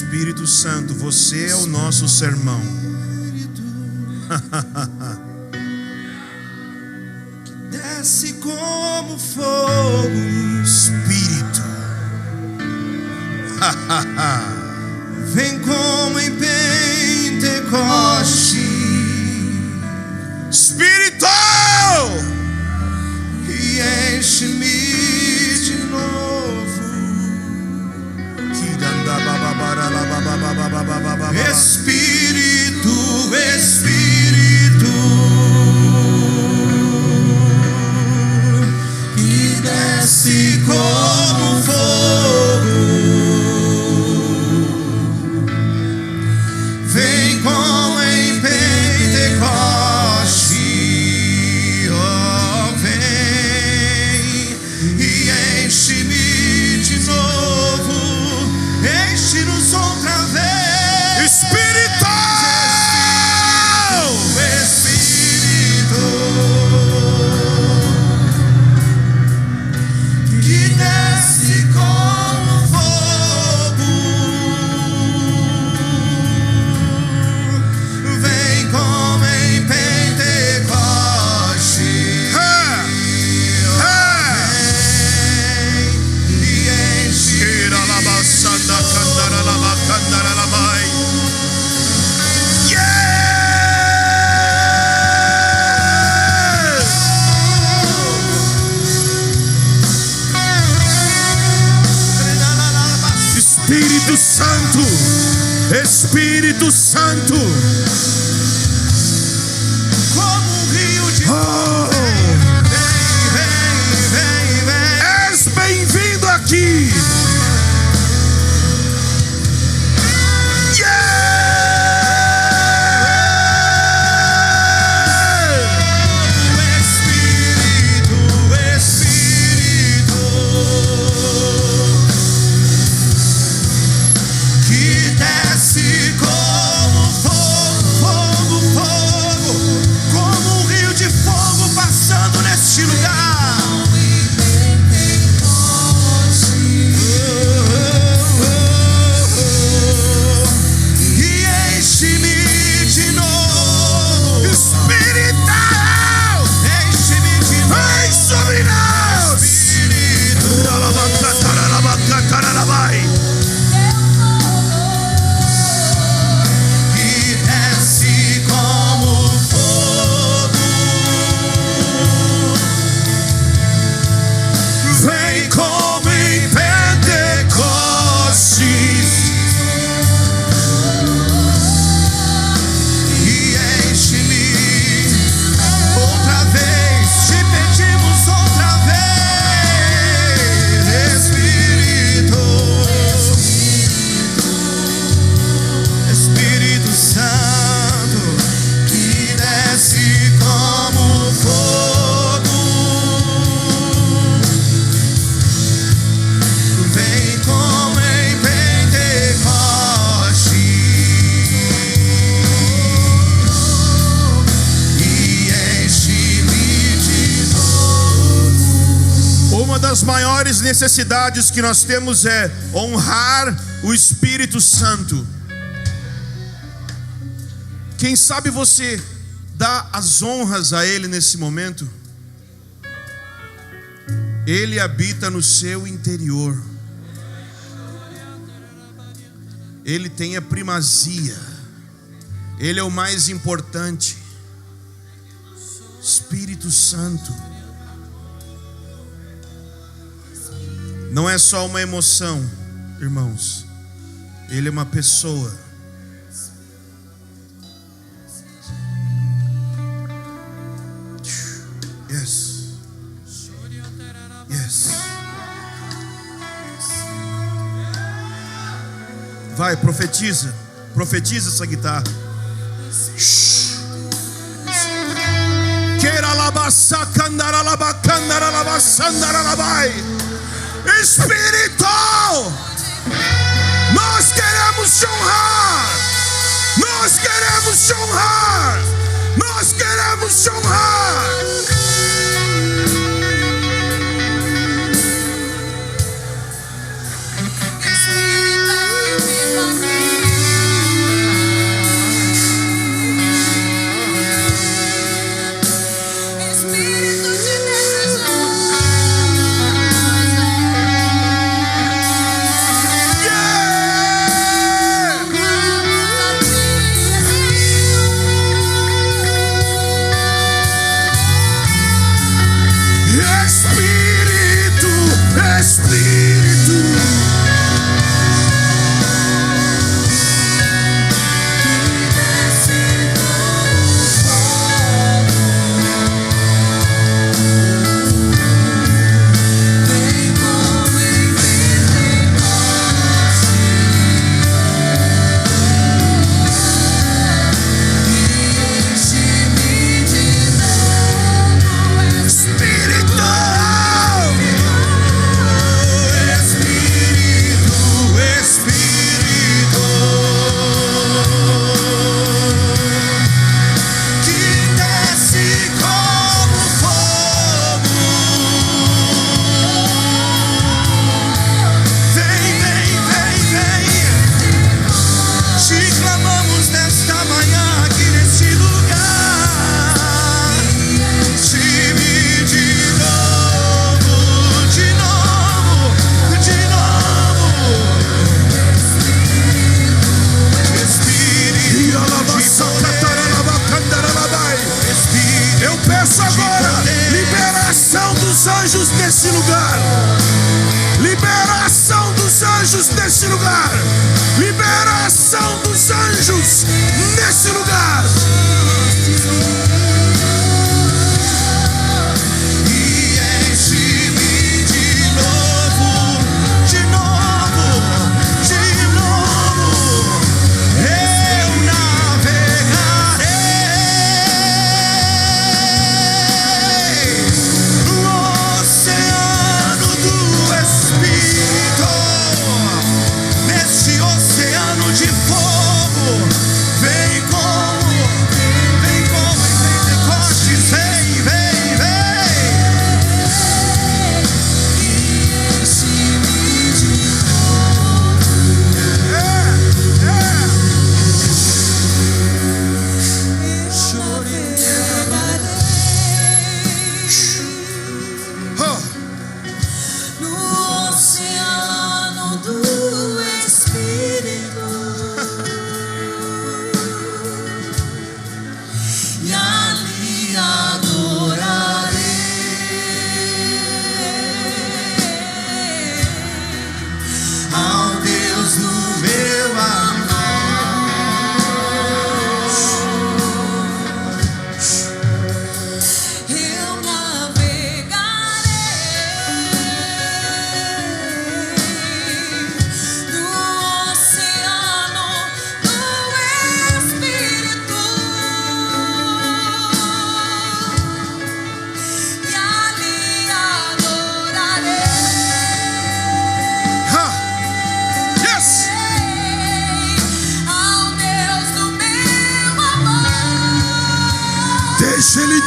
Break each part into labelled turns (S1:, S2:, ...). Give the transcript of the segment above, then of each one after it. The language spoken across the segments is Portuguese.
S1: Espírito Santo, você é o nosso sermão.
S2: Desce como fogo,
S1: Espírito.
S2: vem como em Pentecoste.
S1: Espírito!
S2: E enche-me de novo. Espírito, Espírito, que desce como fogo, vem como em Pentecoste. Oh, vem e enche-me de novo, enche-nos outra vez.
S1: Espírito!
S2: Espírito, que desce como fogo, vem como em Pentecoste. Vem e enche.
S1: Espírito Santo, Espírito Santo,
S2: Como um rio de fogo, vem.
S1: és bem-vindo aqui.
S2: Espírito, que desce como fogo, como um rio de fogo passando neste lugar. E enche-me de novo.
S1: Espírito!
S2: Enche-me de novo.
S1: Vem sobre nós!
S2: Espírito, que desce como fogo, vem como em Pentecostes e enche-me outra vez. Te pedimos outra vez, Espírito, Espírito Santo, que desce como fogo, vem como em Pentecoste e enche-me de novo.
S1: Uma das maiores necessidades que nós temos é honrar o Espírito Santo. Quem sabe você dá as honras a Ele nesse momento? Ele habita no seu interior. Ele tem a primazia. Ele é o mais importante. Espírito Santo. Não é só uma emoção, irmãos. Ele é uma pessoa. Yes. Yes. Vai, profetiza. Profetiza essa guitarra. Espírito, nós queremos te honrar. Nós queremos te honrar. Nós queremos te honrar.
S3: Espírito,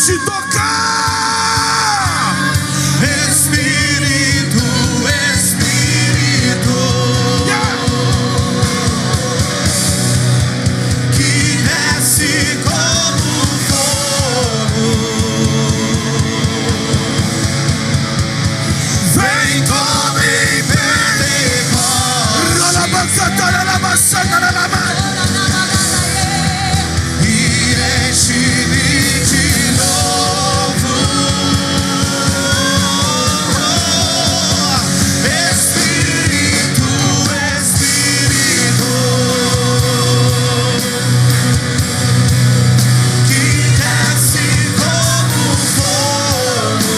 S1: te tocar.
S2: Espírito, Espírito, que desce como fogo, vem como em Pentecostes e enche-me de novo. Espírito, Espírito, que desce como fogo,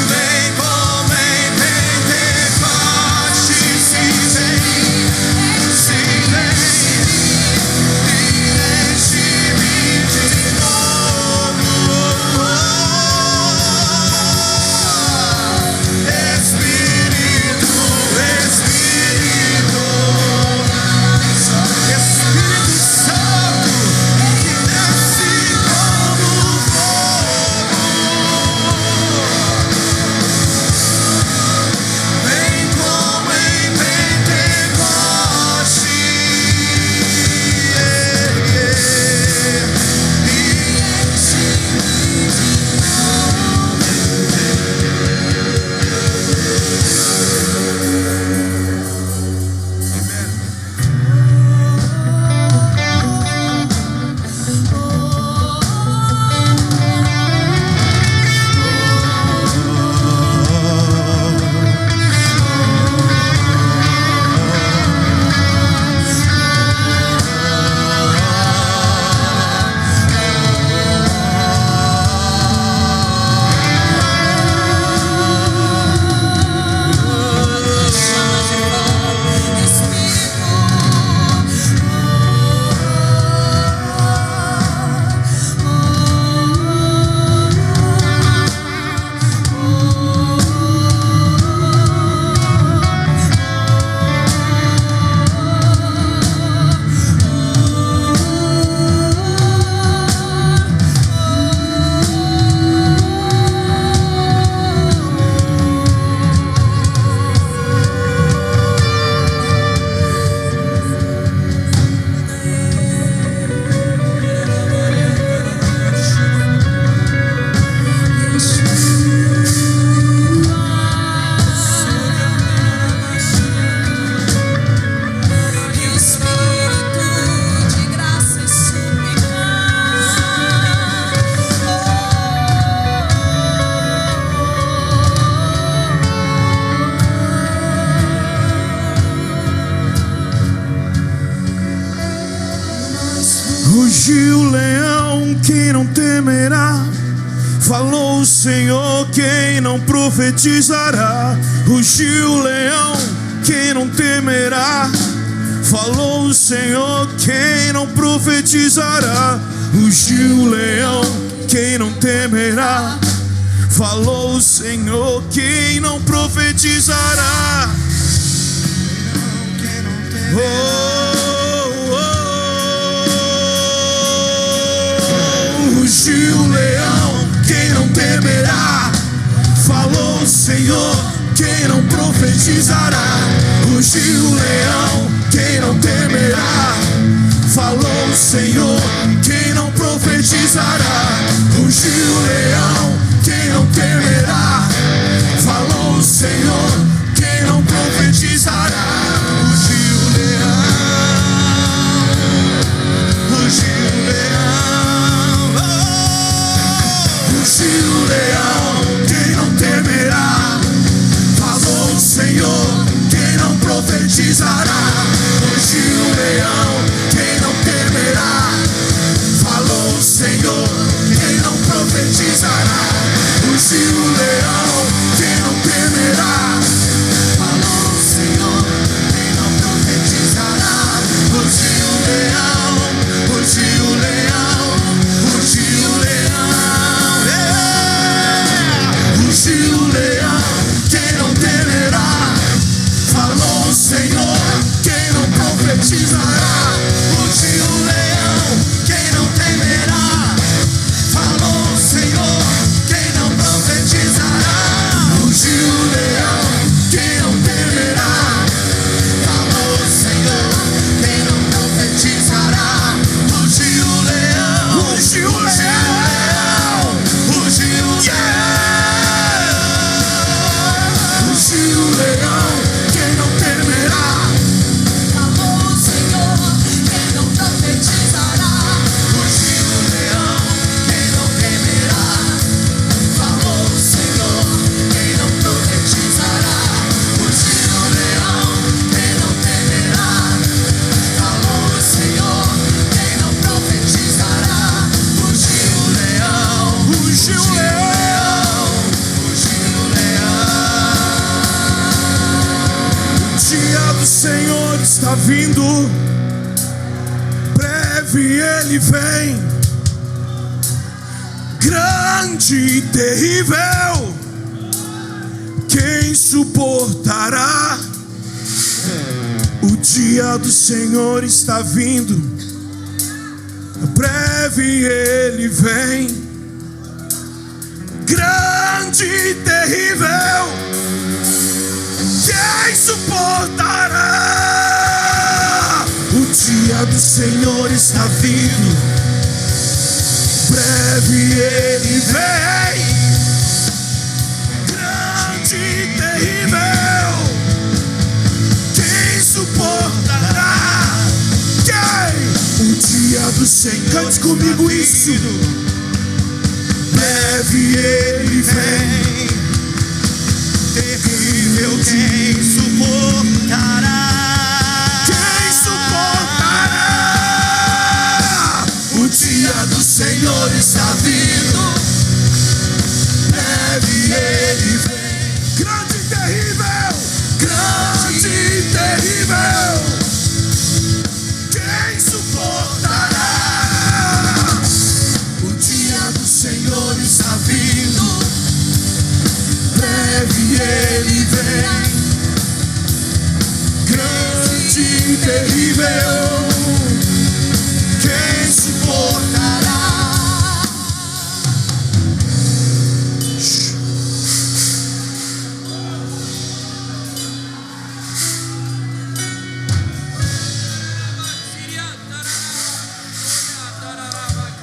S2: vem como em Pentecostes, se vem, e enche-me de novo. Espírito, Espírito, Espírito Santo, que desce como fogo, vem como em Pentecostes
S1: Rugiu o leão, quem não temerá? Falou o Senhor, quem não profetizará? Rugiu o leão, quem não temerá? Falou o Senhor, quem não profetizará? Rugiu o leão, quem não temerá? Falou o Senhor, quem não profetizará? Oh, rugiu o leão, quem não temerá? Falou o Senhor, quem não profetizará? Rugiu o leão, quem não temerá? Falou o Senhor, quem não profetizará? Rugiu o leão, quem não temerá? Falou o Senhor, quem não profetizará? Rugiu o leão, rugiu o leão, rugiu o leão, quem não temerá? Falou o Senhor, quem não profetizará? Rugiu o leão, quem não temerá? Falou o Senhor, quem não profetizará? está vindo, breve Ele vem, grande e terrível. Quem suportará? O dia do Senhor está vindo, breve Ele vem, grande e terrível. Quem suportará? O dia do Senhor está vindo, breve Ele vem, grande e terrível. Quem suportará? Quem? O dia do Senhor. Cante comigo isso. Breve Ele vem,
S2: terrível. Quem suportará?
S1: Quem suportará?
S2: O dia do Senhor está vindo, breve Ele vem,
S1: Grande e terrível.
S2: grande e terrível.
S1: Quem suportará?
S2: O dia do Senhor está vindo, breve Ele vem, grande e terrível. Quem suportará?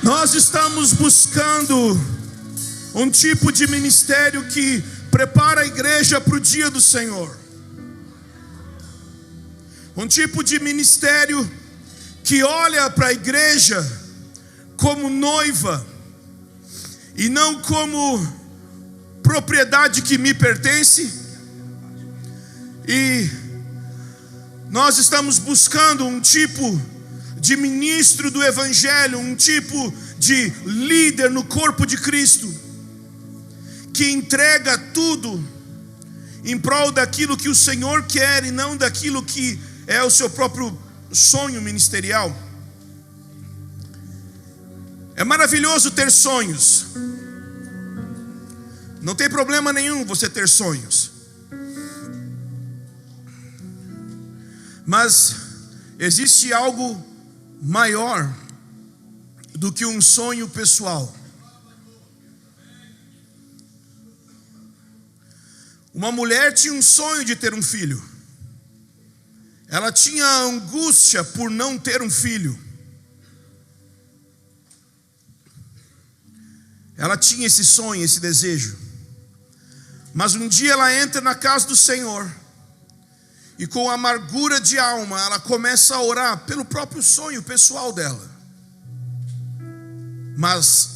S1: Nós estamos buscando um tipo de ministério que prepara a igreja para o dia do Senhor. Um tipo de ministério que olha para a igreja como noiva e não como propriedade que me pertence. E nós estamos buscando um tipo de ministro do Evangelho, um tipo de líder no corpo de Cristo, que entrega tudo em prol daquilo que o Senhor quer e não daquilo que é o seu próprio sonho ministerial. É maravilhoso ter sonhos, não tem problema nenhum você ter sonhos, mas existe algo maior do que um sonho pessoal. Uma mulher tinha um sonho de ter um filho. Ela tinha angústia por não ter um filho. Ela tinha esse sonho, esse desejo. Mas um dia ela entra na casa do Senhor e com amargura de alma ela começa a orar pelo próprio sonho pessoal dela. Mas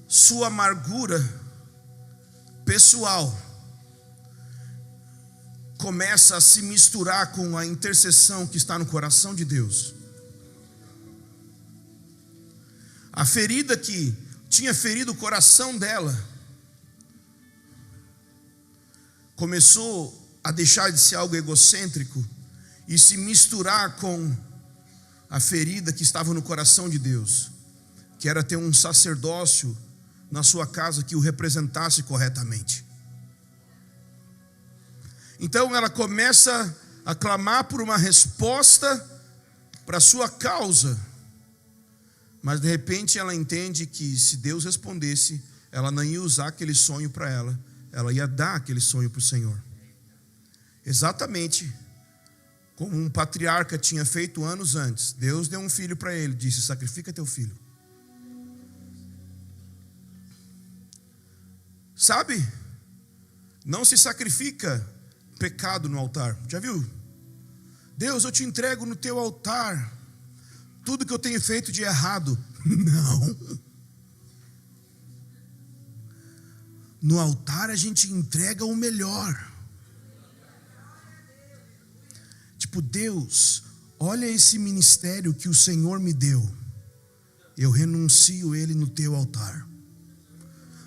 S1: sua amargura pessoal começa a se misturar com a intercessão que está no coração de Deus. A ferida que tinha ferido o coração dela começou a deixar de ser algo egocêntrico e se misturar com a ferida que estava no coração de Deus, que era ter um sacerdócio na sua casa que o representasse corretamente. Então ela começa a clamar por uma resposta para a sua causa, mas de repente ela entende que se Deus respondesse, ela não ia usar aquele sonho para ela, ela ia dar aquele sonho para o Senhor. Exatamente como um patriarca tinha feito anos antes. Deus deu um filho para ele, disse: sacrifica teu filho. Sabe, não se sacrifica pecado no altar. Já viu? Deus, eu te entrego no teu altar tudo que eu tenho feito de errado. Não. No altar a gente entrega o melhor. Tipo, Deus, olha esse ministério que o Senhor me deu, eu renuncio ele no teu altar.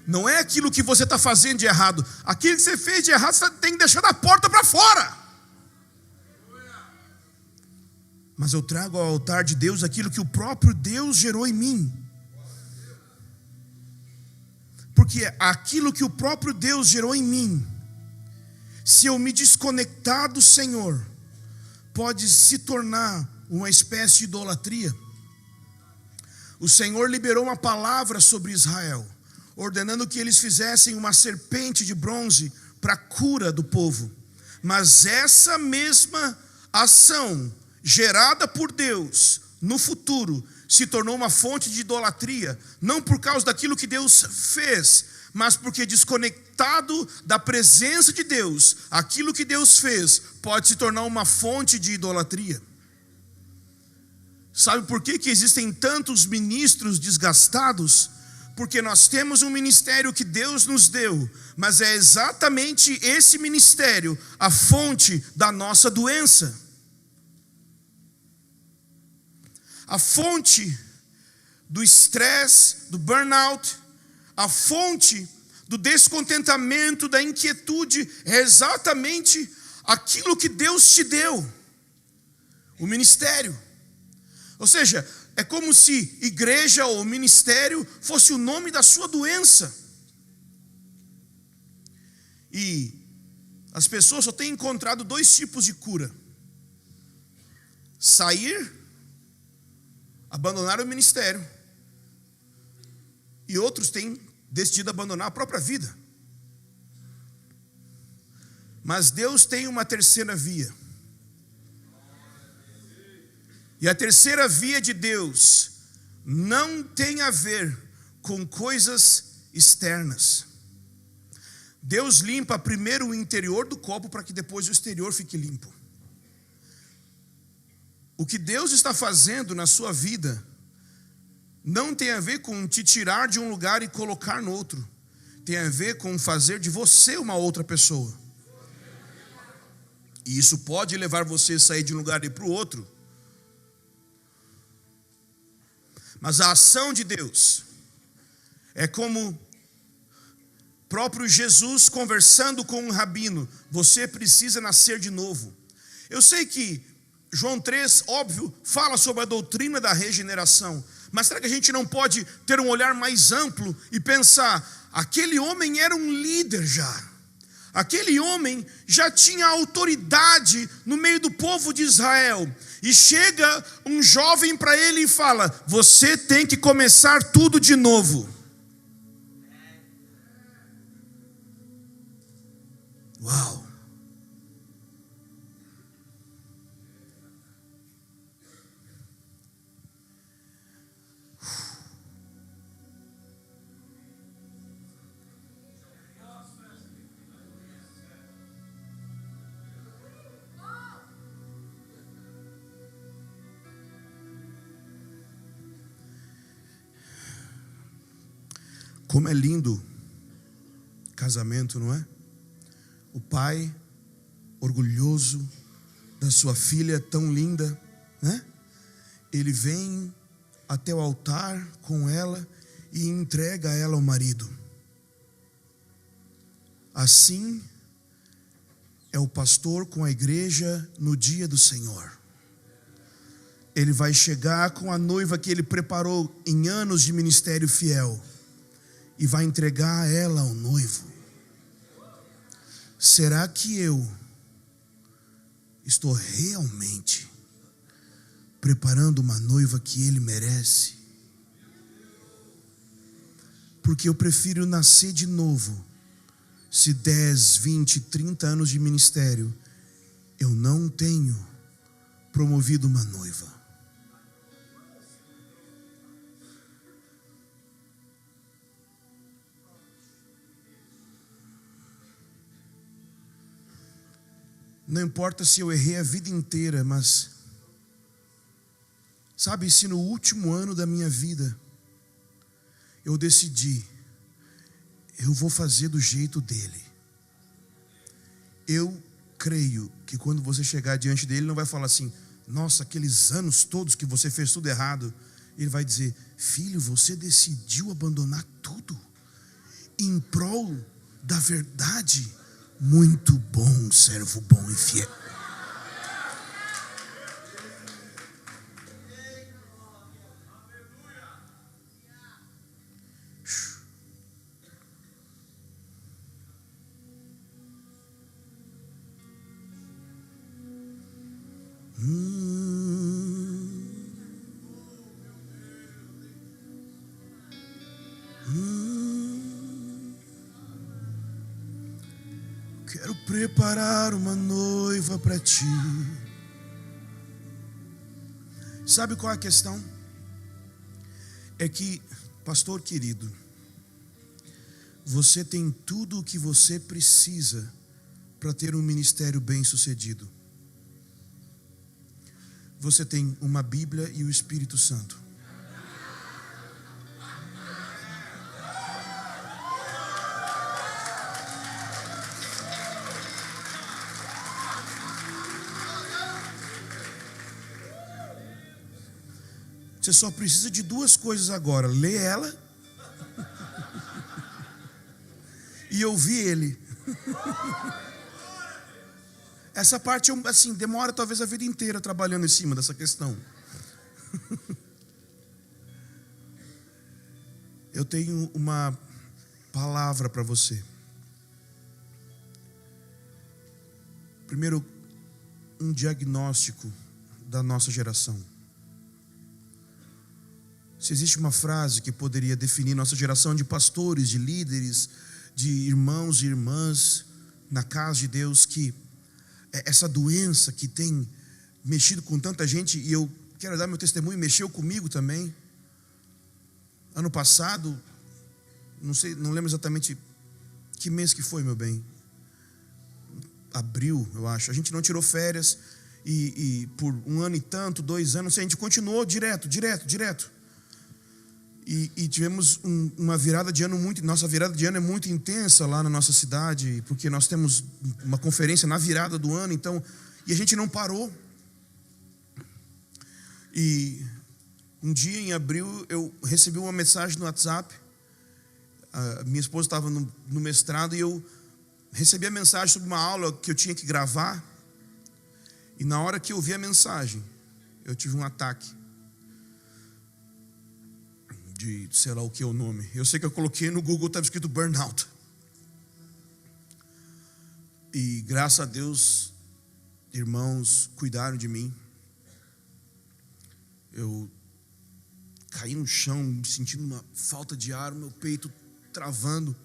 S1: Não é aquilo que você está fazendo de errado. Aquilo que você fez de errado, você tem que deixar da porta para fora. mas eu trago ao altar de Deus aquilo que o próprio Deus gerou em mim. Porque aquilo que o próprio Deus gerou em mim, se eu me desconectar do Senhor, pode se tornar uma espécie de idolatria. O Senhor liberou uma palavra sobre Israel, ordenando que eles fizessem uma serpente de bronze para a cura do povo. Mas essa mesma ação, gerada por Deus, no futuro, se tornou uma fonte de idolatria, não por causa daquilo que Deus fez, mas porque desconectado da presença de Deus, aquilo que Deus fez pode se tornar uma fonte de idolatria. Sabe por que existem tantos ministros desgastados? Porque nós temos um ministério que Deus nos deu, mas é exatamente esse ministério a fonte da nossa doença. A fonte do estresse, do burnout, a fonte do descontentamento, da inquietude, é exatamente aquilo que Deus te deu, o ministério. Ou seja, é como se igreja ou ministério fosse o nome da sua doença. E as pessoas só têm encontrado 2 tipos de cura: sair, abandonar o ministério, e outros têm decidido abandonar a própria vida. Mas Deus tem uma terceira via. E a terceira via de Deus não tem a ver com coisas externas. Deus limpa primeiro o interior do copo para que depois o exterior fique limpo. O que Deus está fazendo na sua vida não tem a ver com te tirar de um lugar e colocar no outro. Tem a ver com fazer de você uma outra pessoa. E isso pode levar você a sair de um lugar e ir para o outro. Mas a ação de Deus é como próprio Jesus conversando com um rabino: você precisa nascer de novo. Eu sei que João 3, óbvio, fala sobre a doutrina da regeneração, mas será que a gente não pode ter um olhar mais amplo e pensar: aquele homem era um líder já, aquele homem já tinha autoridade no meio do povo de Israel, e chega um jovem para ele e fala: você tem que começar tudo de novo. Uau! Como é lindo casamento, não é? O pai orgulhoso da sua filha tão linda, né? Ele vem até o altar com ela e entrega ela ao marido. Assim é o pastor com a igreja no dia do Senhor. Ele vai chegar com a noiva que ele preparou em anos de ministério fiel e vai entregar ela ao noivo. Será que eu estou realmente preparando uma noiva que ele merece? Porque eu prefiro nascer de novo, se 10, 20, 30 anos de ministério eu não tenho promovido uma noiva. Não importa se eu errei a vida inteira, mas sabe, se no último ano da minha vida eu decidi, eu vou fazer do jeito dele. Eu creio que quando você chegar diante dele, ele não vai falar assim: nossa, aqueles anos todos que você fez tudo errado. Ele vai dizer: filho, você decidiu abandonar tudo em prol da verdade. Muito bom, servo bom e fiel. Quero preparar uma noiva para ti. Sabe qual é a questão? É que, pastor querido, você tem tudo o que você precisa para ter um ministério bem sucedido. Você tem uma Bíblia e o Espírito Santo. Você só precisa de duas coisas agora: ler ela e ouvir ele. Essa parte, assim, demora talvez a vida inteira trabalhando em cima dessa questão. Eu tenho uma palavra para você. Primeiro, um diagnóstico da nossa geração. Se existe uma frase que poderia definir nossa geração de pastores, de líderes, de irmãos e irmãs na casa de Deus, que essa doença que tem mexido com tanta gente, e eu quero dar meu testemunho, mexeu comigo também. Ano passado, não lembro exatamente que mês que foi, meu bem. Abril, eu acho. A gente não tirou férias e por 1 ano e tanto, 2 anos, a gente continuou direto. E tivemos uma virada de ano nossa virada de ano é muito intensa lá na nossa cidade, porque nós temos uma conferência na virada do ano, então, e a gente não parou. E um dia em abril eu recebi uma mensagem no WhatsApp. A minha esposa estava no mestrado e eu recebi a mensagem sobre uma aula que eu tinha que gravar. E na hora que eu vi a mensagem, eu tive um ataque de sei lá o que é o nome. Eu sei que eu coloquei no Google, estava escrito burnout. E graças a Deus, irmãos cuidaram de mim. Eu caí no chão, me sentindo uma falta de ar, meu peito travando.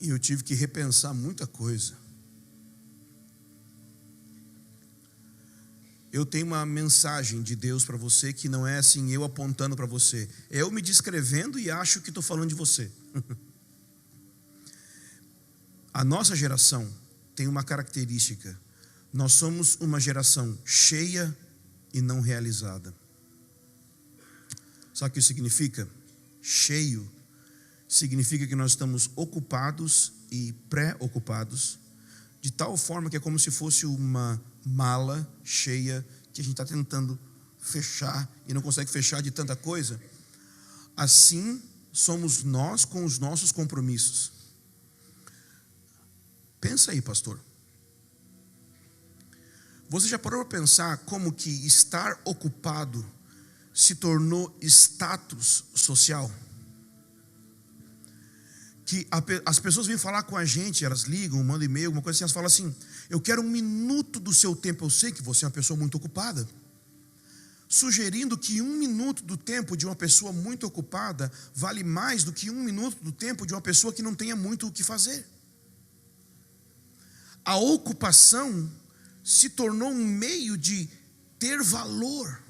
S1: E eu tive que repensar muita coisa. Eu tenho uma mensagem de Deus para você que não é assim, eu apontando para você. É eu me descrevendo e acho que estou falando de você. A nossa geração tem uma característica. Nós somos uma geração cheia e não realizada. Sabe o que isso significa? Cheio significa que nós estamos ocupados e pré-ocupados, de tal forma que é como se fosse uma mala cheia que a gente está tentando fechar e não consegue fechar de tanta coisa. Assim somos nós com os nossos compromissos. Pensa aí, pastor. Você já parou para pensar como que estar ocupado se tornou status social? Que as pessoas vêm falar com a gente, elas ligam, mandam e-mail, alguma coisa assim, elas falam assim: eu quero 1 minuto do seu tempo. Eu sei que você é uma pessoa muito ocupada, sugerindo que 1 minuto do tempo de uma pessoa muito ocupada vale mais do que 1 minuto do tempo de uma pessoa que não tenha muito o que fazer. A ocupação se tornou um meio de ter valor.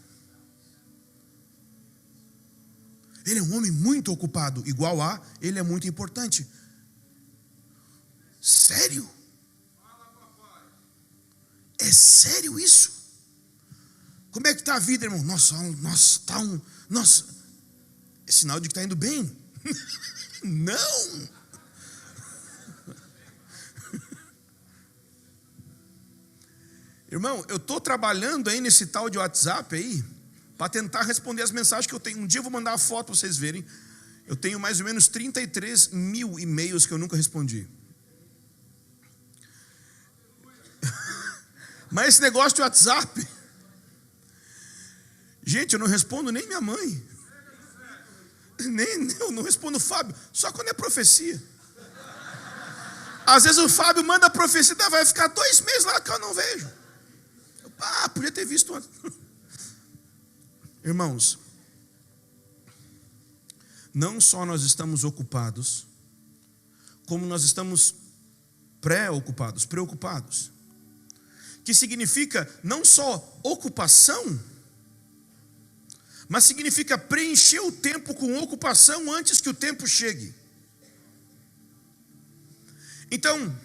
S1: Ele é um homem muito ocupado, igual a ele é muito importante. Sério? É sério isso? Como é que está a vida, irmão? Nossa, é sinal de que está indo bem. Não. Irmão, eu estou trabalhando aí nesse tal de WhatsApp aí, para tentar responder as mensagens que eu tenho. Um dia eu vou mandar a foto para vocês verem. Eu tenho mais ou menos 33 mil e-mails que eu nunca respondi. Mas esse negócio de WhatsApp, gente, eu não respondo nem minha mãe. Eu não respondo o Fábio, só quando é profecia. Às vezes o Fábio manda a profecia, vai ficar 2 meses lá que eu não vejo. Podia ter visto antes. Irmãos, não só nós estamos ocupados, como nós estamos preocupados. Que significa não só ocupação, mas significa preencher o tempo com ocupação antes que o tempo chegue. Então,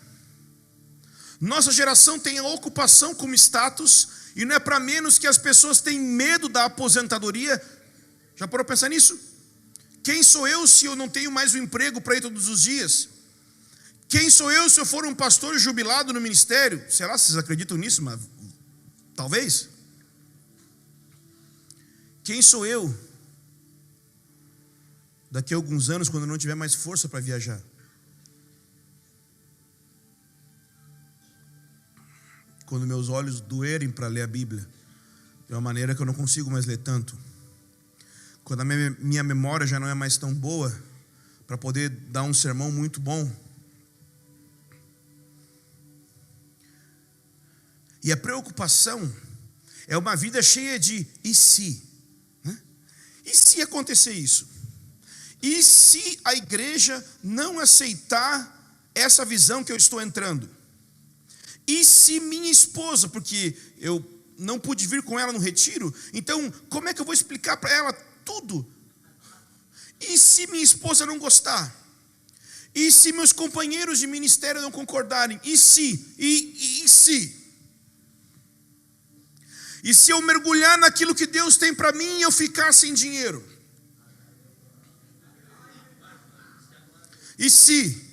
S1: nossa geração tem a ocupação como status, e não é para menos que as pessoas têm medo da aposentadoria. Já parou para pensar nisso? Quem sou eu se eu não tenho mais um emprego para ir todos os dias? Quem sou eu se eu for um pastor jubilado no ministério? Sei lá se vocês acreditam nisso, mas talvez. Quem sou eu daqui a alguns anos, quando eu não tiver mais força para viajar? Quando meus olhos doerem para ler a Bíblia de uma maneira que eu não consigo mais ler tanto. Quando a minha memória já não é mais tão boa para poder dar um sermão muito bom. E a preocupação é uma vida cheia de e se? E se acontecer isso? E se a igreja não aceitar essa visão que eu estou entrando? E se minha esposa, porque eu não pude vir com ela no retiro, então como é que eu vou explicar para ela tudo? E se minha esposa não gostar? E se meus companheiros de ministério não concordarem? E se? E se? E se eu mergulhar naquilo que Deus tem para mim e eu ficar sem dinheiro? E se?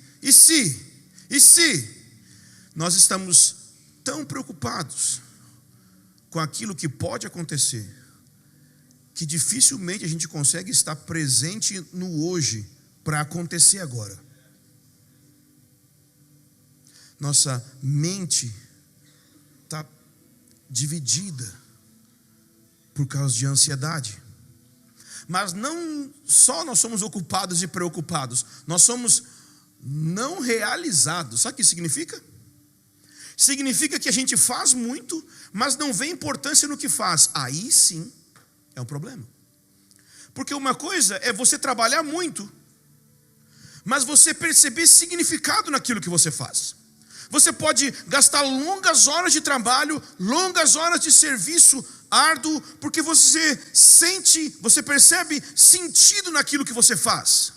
S1: Nós estamos tão preocupados com aquilo que pode acontecer, que dificilmente a gente consegue estar presente no hoje para acontecer agora. Nossa mente está dividida por causa de ansiedade. Mas não só nós somos ocupados e preocupados, nós somos não realizados. Sabe o que isso significa? Significa que a gente faz muito, mas não vê importância no que faz. Aí sim é um problema. Porque uma coisa é você trabalhar muito, mas você perceber significado naquilo que você faz. Você pode gastar longas horas de trabalho, longas horas de serviço árduo, porque você percebe sentido naquilo que você faz.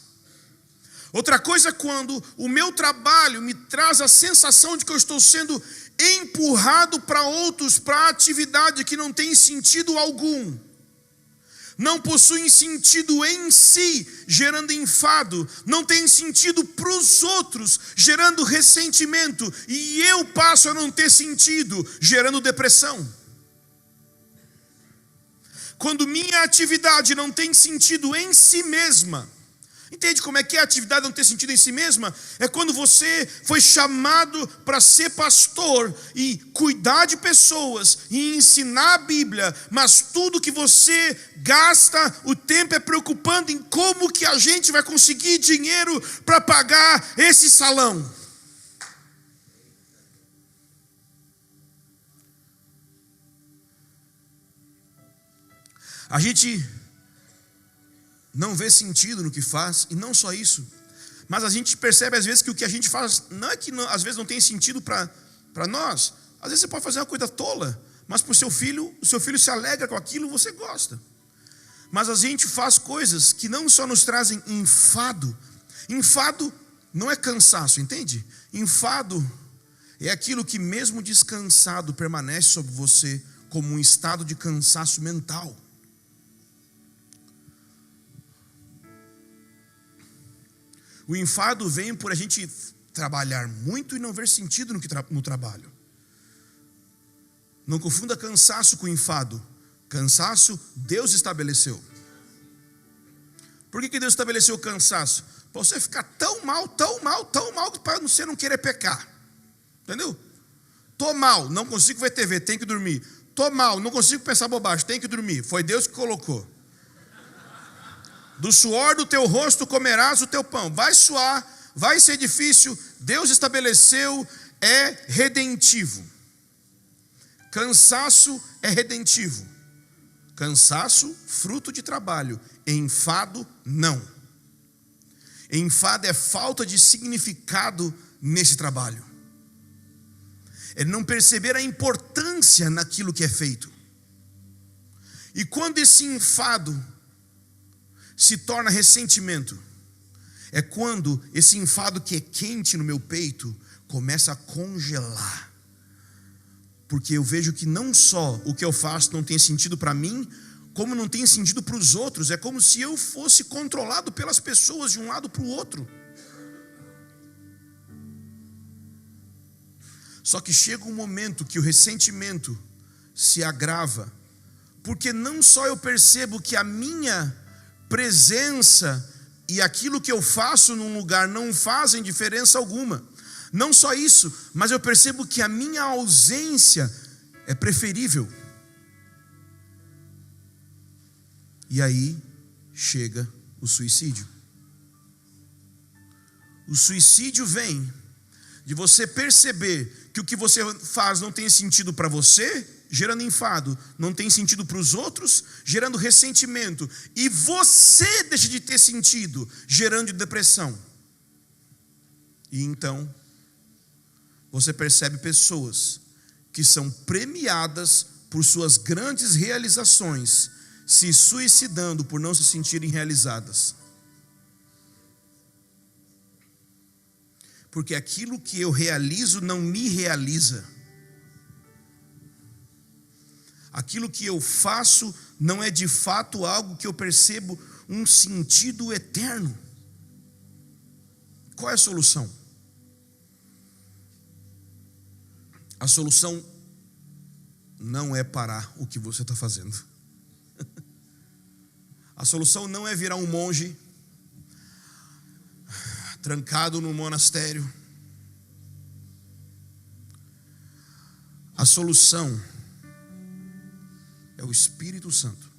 S1: Outra coisa é quando o meu trabalho me traz a sensação de que eu estou sendo empurrado para outros, para atividade que não tem sentido algum. Não possuem sentido em si, gerando enfado. Não tem sentido para os outros, gerando ressentimento. E eu passo a não ter sentido, gerando depressão. Quando minha atividade não tem sentido em si mesma. Entende como é que a atividade não ter sentido em si mesma? É quando você foi chamado para ser pastor e cuidar de pessoas e ensinar a Bíblia, mas tudo que você gasta o tempo é preocupando em como que a gente vai conseguir dinheiro para pagar esse salão. A gente não vê sentido no que faz, e não só isso, mas a gente percebe às vezes que o que a gente faz, não é que não, às vezes não tem sentido para nós. Às vezes você pode fazer uma coisa tola, mas para o seu filho se alegra com aquilo, você gosta. Mas a gente faz coisas que não só nos trazem enfado. Enfado não é cansaço, entende? Enfado é aquilo que mesmo descansado permanece sobre você como um estado de cansaço mental. O enfado vem por a gente trabalhar muito e não ver sentido no trabalho. Não confunda cansaço com enfado. Cansaço, Deus estabeleceu. Por que Deus estabeleceu o cansaço? Para você ficar tão mal, para você não querer pecar. Entendeu? Tô mal, não consigo ver TV, tem que dormir. Tô mal, não consigo pensar bobagem, tem que dormir. Foi Deus que colocou. Do suor do teu rosto comerás o teu pão. Vai suar, vai ser difícil. Deus estabeleceu, é redentivo. Cansaço é redentivo. Cansaço, fruto de trabalho. Enfado, não. Enfado é falta de significado nesse trabalho. É não perceber a importância naquilo que é feito. E quando esse enfado se torna ressentimento, é quando esse enfado que é quente no meu peito começa a congelar. Porque eu vejo que não só o que eu faço não tem sentido para mim, como não tem sentido para os outros. É como se eu fosse controlado pelas pessoas de um lado para o outro. Só que chega um momento que o ressentimento se agrava, porque não só eu percebo que a minha presença e aquilo que eu faço num lugar não fazem diferença alguma. Não só isso, mas eu percebo que a minha ausência é preferível. E aí chega o suicídio. O suicídio vem de você perceber que o que você faz não tem sentido para você, gerando enfado, não tem sentido para os outros, gerando ressentimento, e você deixa de ter sentido, gerando depressão. E então você percebe pessoas que são premiadas por suas grandes realizações, se suicidando por não se sentirem realizadas. Porque aquilo que eu realizo não me realiza. Aquilo que eu faço não é de fato algo que eu percebo um sentido eterno. Qual é a solução? A solução não é parar o que você está fazendo. A solução não é virar um monge trancado no monastério. A solução é o Espírito Santo.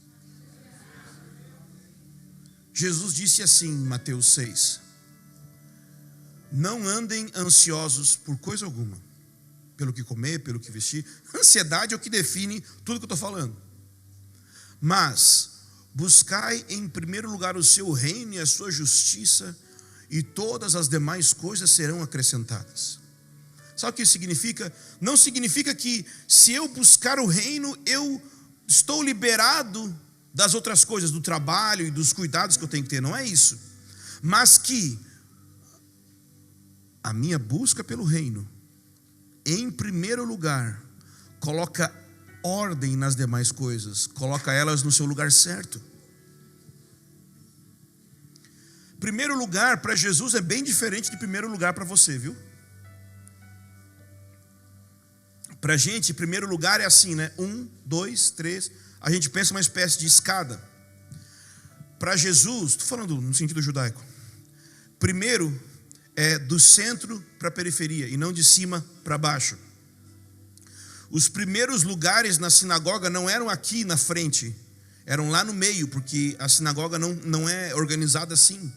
S1: Jesus disse assim em Mateus 6: não andem ansiosos por coisa alguma, pelo que comer, pelo que vestir. Ansiedade é o que define tudo que eu estou falando. Mas buscai em primeiro lugar o seu reino e a sua justiça, e todas as demais coisas serão acrescentadas. Sabe o que isso significa? Não significa que se eu buscar o reino, eu estou liberado das outras coisas, do trabalho e dos cuidados que eu tenho que ter. Não é isso. Mas que a minha busca pelo reino, em primeiro lugar, coloca ordem nas demais coisas, coloca elas no seu lugar certo. Primeiro lugar para Jesus é bem diferente de primeiro lugar para você, viu? Para a gente, primeiro lugar é assim, né? 1, 2, 3. A gente pensa uma espécie de escada. Para Jesus, estou falando no sentido judaico, primeiro é do centro para a periferia e não de cima para baixo. Os primeiros lugares na sinagoga não eram aqui na frente, eram lá no meio, porque a sinagoga não é organizada assim.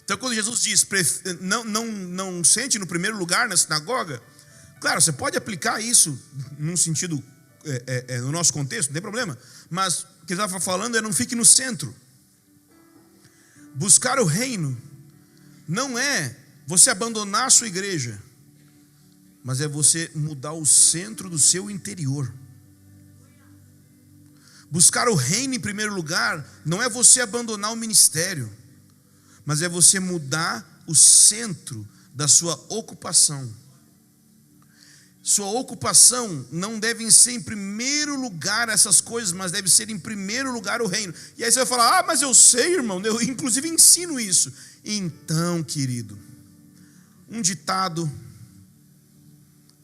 S1: Então quando Jesus diz, não sente no primeiro lugar na sinagoga, claro, você pode aplicar isso num sentido, no nosso contexto, não tem problema, mas o que ele estava falando é não fique no centro. Buscar o reino não é você abandonar a sua igreja, mas é você mudar o centro do seu interior. Buscar o reino em primeiro lugar não é você abandonar o ministério, mas é você mudar o centro da sua ocupação. Sua ocupação não deve ser em primeiro lugar essas coisas, mas deve ser em primeiro lugar o reino. E aí você vai falar, mas eu sei, irmão, eu inclusive ensino isso. Então, querido, um ditado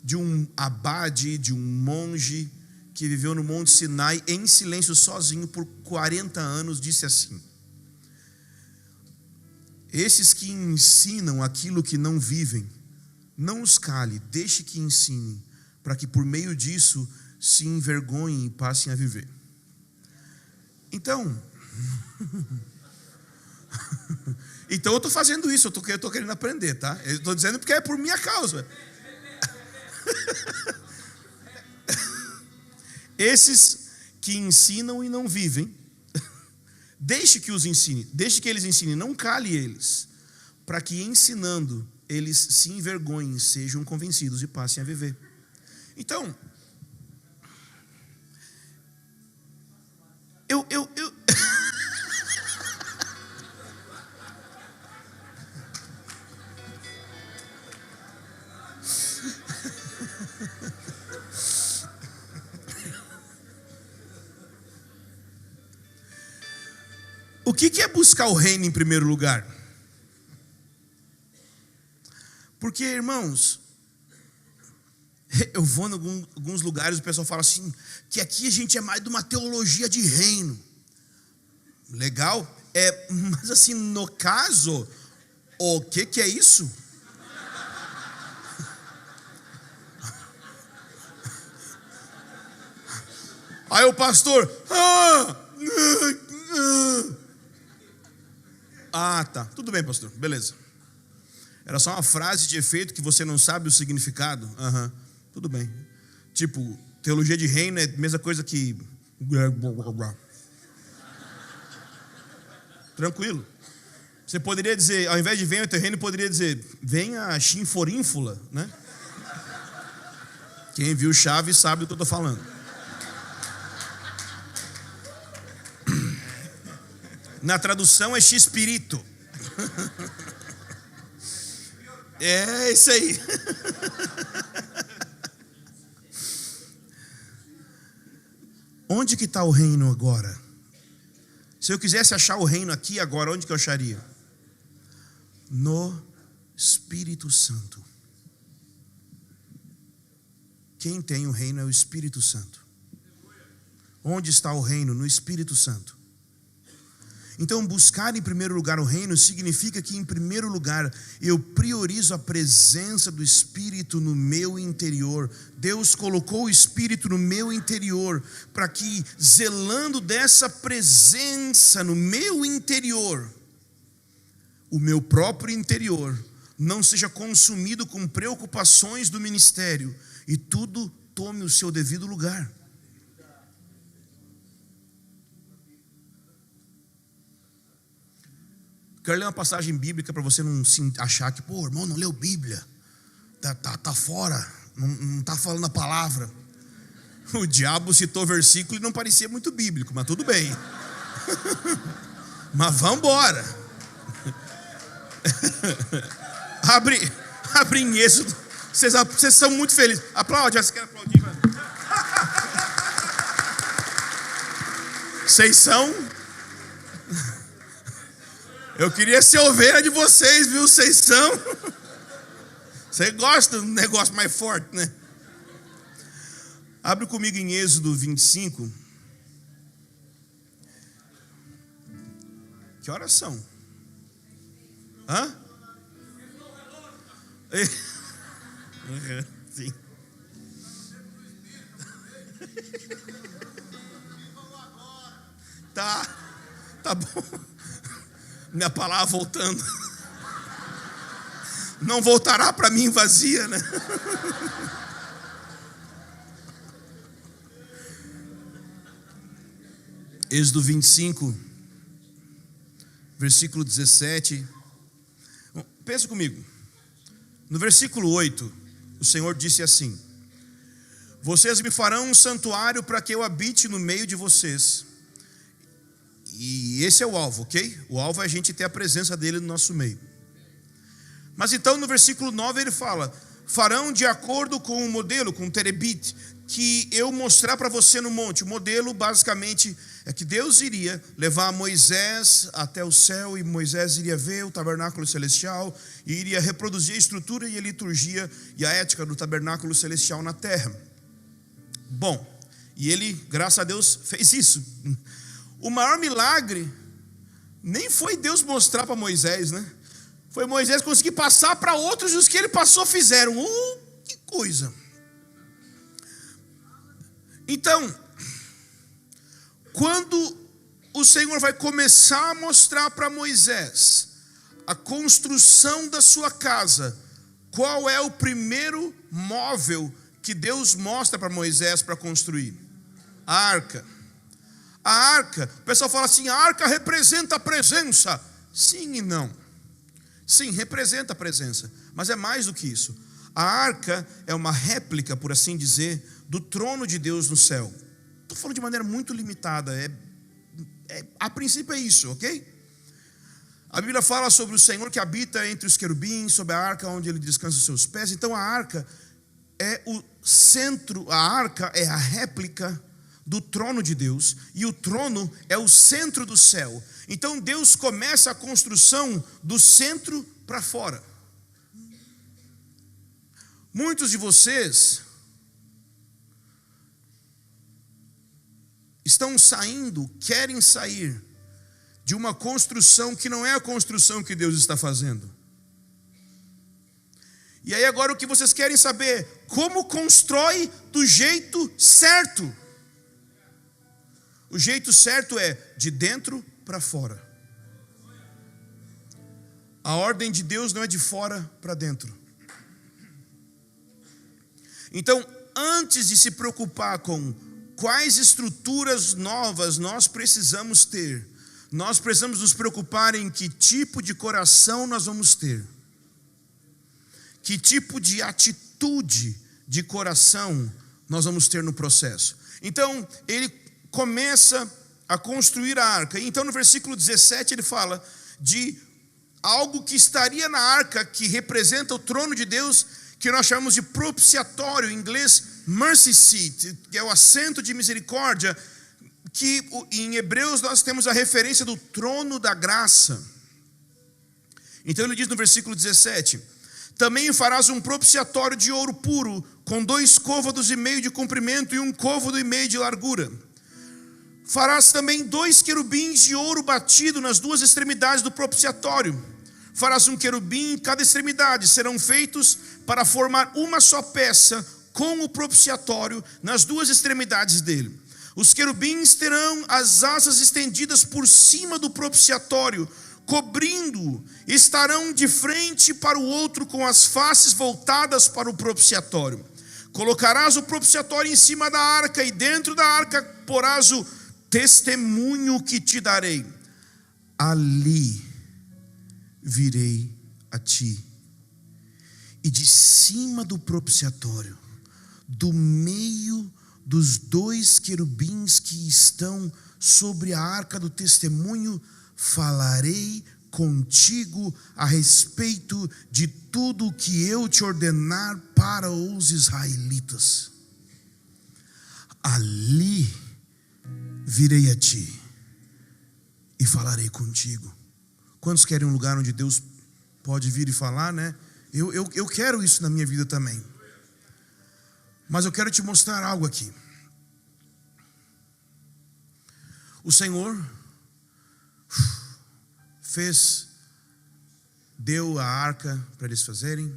S1: de um abade, de um monge que viveu no Monte Sinai em silêncio sozinho por 40 anos, disse assim: esses que ensinam aquilo que não vivem, não os cale, deixe que ensine, para que por meio disso se envergonhem e passem a viver. Então eu estou fazendo isso, eu estou querendo aprender, tá? Eu estou dizendo porque é por minha causa. Esses que ensinam e não vivem, deixe que os ensine, deixe que eles ensinem, não cale eles. para que ensinando eles se envergonhem, sejam convencidos e passem a viver. Então, eu O que é buscar o reino em primeiro lugar? Porque, irmãos, eu vou em alguns lugares, o pessoal fala assim, que aqui a gente é mais de uma teologia de reino. Legal, mas assim, no caso, o que é isso? Aí o pastor, tá, tudo bem, pastor, beleza. Era só uma frase de efeito que você não sabe o significado? Tudo bem. Tipo, teologia de reino é a mesma coisa que... Tranquilo. Você poderia dizer, ao invés de venha ao teu reino, poderia dizer, venha chinforínfula, né? Quem viu Chaves sabe do que eu estou falando. Na tradução é X-Espírito. É isso aí. Onde que está o reino agora? Se eu quisesse achar o reino aqui agora, onde que eu acharia? No Espírito Santo. Quem tem o reino é o Espírito Santo. Onde está o reino? No Espírito Santo. Então, buscar em primeiro lugar o reino significa que, em primeiro lugar, eu priorizo a presença do Espírito no meu interior. Deus colocou o Espírito no meu interior para que, zelando dessa presença no meu interior, o meu próprio interior não seja consumido com preocupações do ministério e tudo tome o seu devido lugar. Quero ler uma passagem bíblica para você não se achar que, pô, irmão, não leu Bíblia, tá fora, não está falando a palavra. O diabo citou versículo e não parecia muito bíblico, mas tudo bem. Mas vamos embora. Abre em Êxodo. Vocês são muito felizes. Aplaude, você quer aplaudir? Vocês são... Eu queria ser ovelha de vocês, viu? Vocês são. Você gosta de um negócio mais forte, né? Abre comigo em Êxodo 25. Que horas são? Sim. Tá bom. Minha palavra voltando. Não voltará para mim vazia, né? Êxodo 25, versículo 17. Pensa comigo. No versículo 8, o Senhor disse assim: vocês me farão um santuário para que eu habite no meio de vocês. E esse é o alvo, ok? O alvo é a gente ter a presença dele no nosso meio. Mas então no versículo 9 ele fala: farão de acordo com o modelo, com o terebite, que eu mostrar para você no monte. O modelo basicamente é que Deus iria levar Moisés até o céu, e Moisés iria ver o tabernáculo celestial, e iria reproduzir a estrutura e a liturgia e a ética do tabernáculo celestial na terra. Bom, e ele, graças a Deus, fez isso. O maior milagre nem foi Deus mostrar para Moisés, né? Foi Moisés conseguir passar para outros, e os que ele passou fizeram. Que coisa! Então, quando o Senhor vai começar a mostrar para Moisés a construção da sua casa, qual é o primeiro móvel que Deus mostra para Moisés para construir? A arca. A arca, o pessoal fala assim, a arca representa a presença. Sim e não. Sim, representa a presença, mas é mais do que isso. A arca é uma réplica, por assim dizer, do trono de Deus no céu. Estou falando de maneira muito limitada, a princípio é isso, ok? A Bíblia fala sobre o Senhor que habita entre os querubins, sobre a arca onde ele descansa os seus pés. Então a arca é o centro, a arca é a réplica do trono de Deus, e o trono é o centro do céu. Então Deus começa a construção do centro para fora. Muitos de vocês estão saindo, querem sair de uma construção que não é a construção que Deus está fazendo. E aí agora o que vocês querem saber? Como constrói do jeito certo? O jeito certo é de dentro para fora. A ordem de Deus não é de fora para dentro. Então, antes de se preocupar com quais estruturas novas nós precisamos ter, nós precisamos nos preocupar em que tipo de coração nós vamos ter. Que tipo de atitude de coração nós vamos ter no processo. Então, ele começa a construir a arca. Então no versículo 17 ele fala de algo que estaria na arca, que representa o trono de Deus, que nós chamamos de propiciatório, em inglês mercy seat, que é o assento de misericórdia, que em Hebreus nós temos a referência do trono da graça. Então ele diz no versículo 17: também farás um propiciatório de ouro puro, com 2 côvados e meio de comprimento e 1 côvado e meio de largura. Farás também 2 querubins de ouro batido nas 2 extremidades do propiciatório. Farás um querubim em cada extremidade. Serão feitos para formar uma só peça com o propiciatório nas 2 extremidades dele. Os querubins terão as asas estendidas por cima do propiciatório, cobrindo-o. Estarão de frente para o outro, com as faces voltadas para o propiciatório. Colocarás o propiciatório em cima da arca, e dentro da arca porás o testemunho que te darei. Ali virei a ti. E de cima do propiciatório, do meio dos 2 querubins que estão sobre a arca do testemunho, falarei contigo a respeito de tudo o que eu te ordenar para os israelitas. Ali virei a ti e falarei contigo. Quantos querem um lugar onde Deus pode vir e falar, né? Eu quero isso na minha vida também. Mas eu quero te mostrar algo aqui. O Senhor deu a arca para eles fazerem.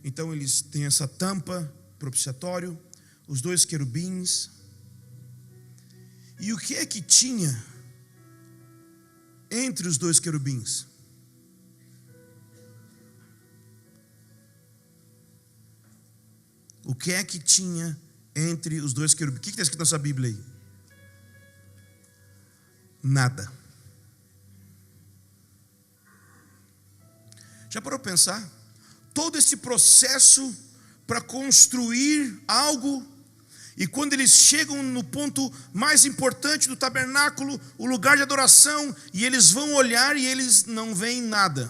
S1: Então eles têm essa tampa, propiciatório, os 2 querubins. E o que é que tinha entre os 2 querubins? O que é que tinha entre os 2 querubins? O que está escrito na sua Bíblia aí? Nada. Já parou para pensar? Todo esse processo para construir algo, e quando eles chegam no ponto mais importante do tabernáculo, o lugar de adoração, e eles vão olhar e eles não veem nada.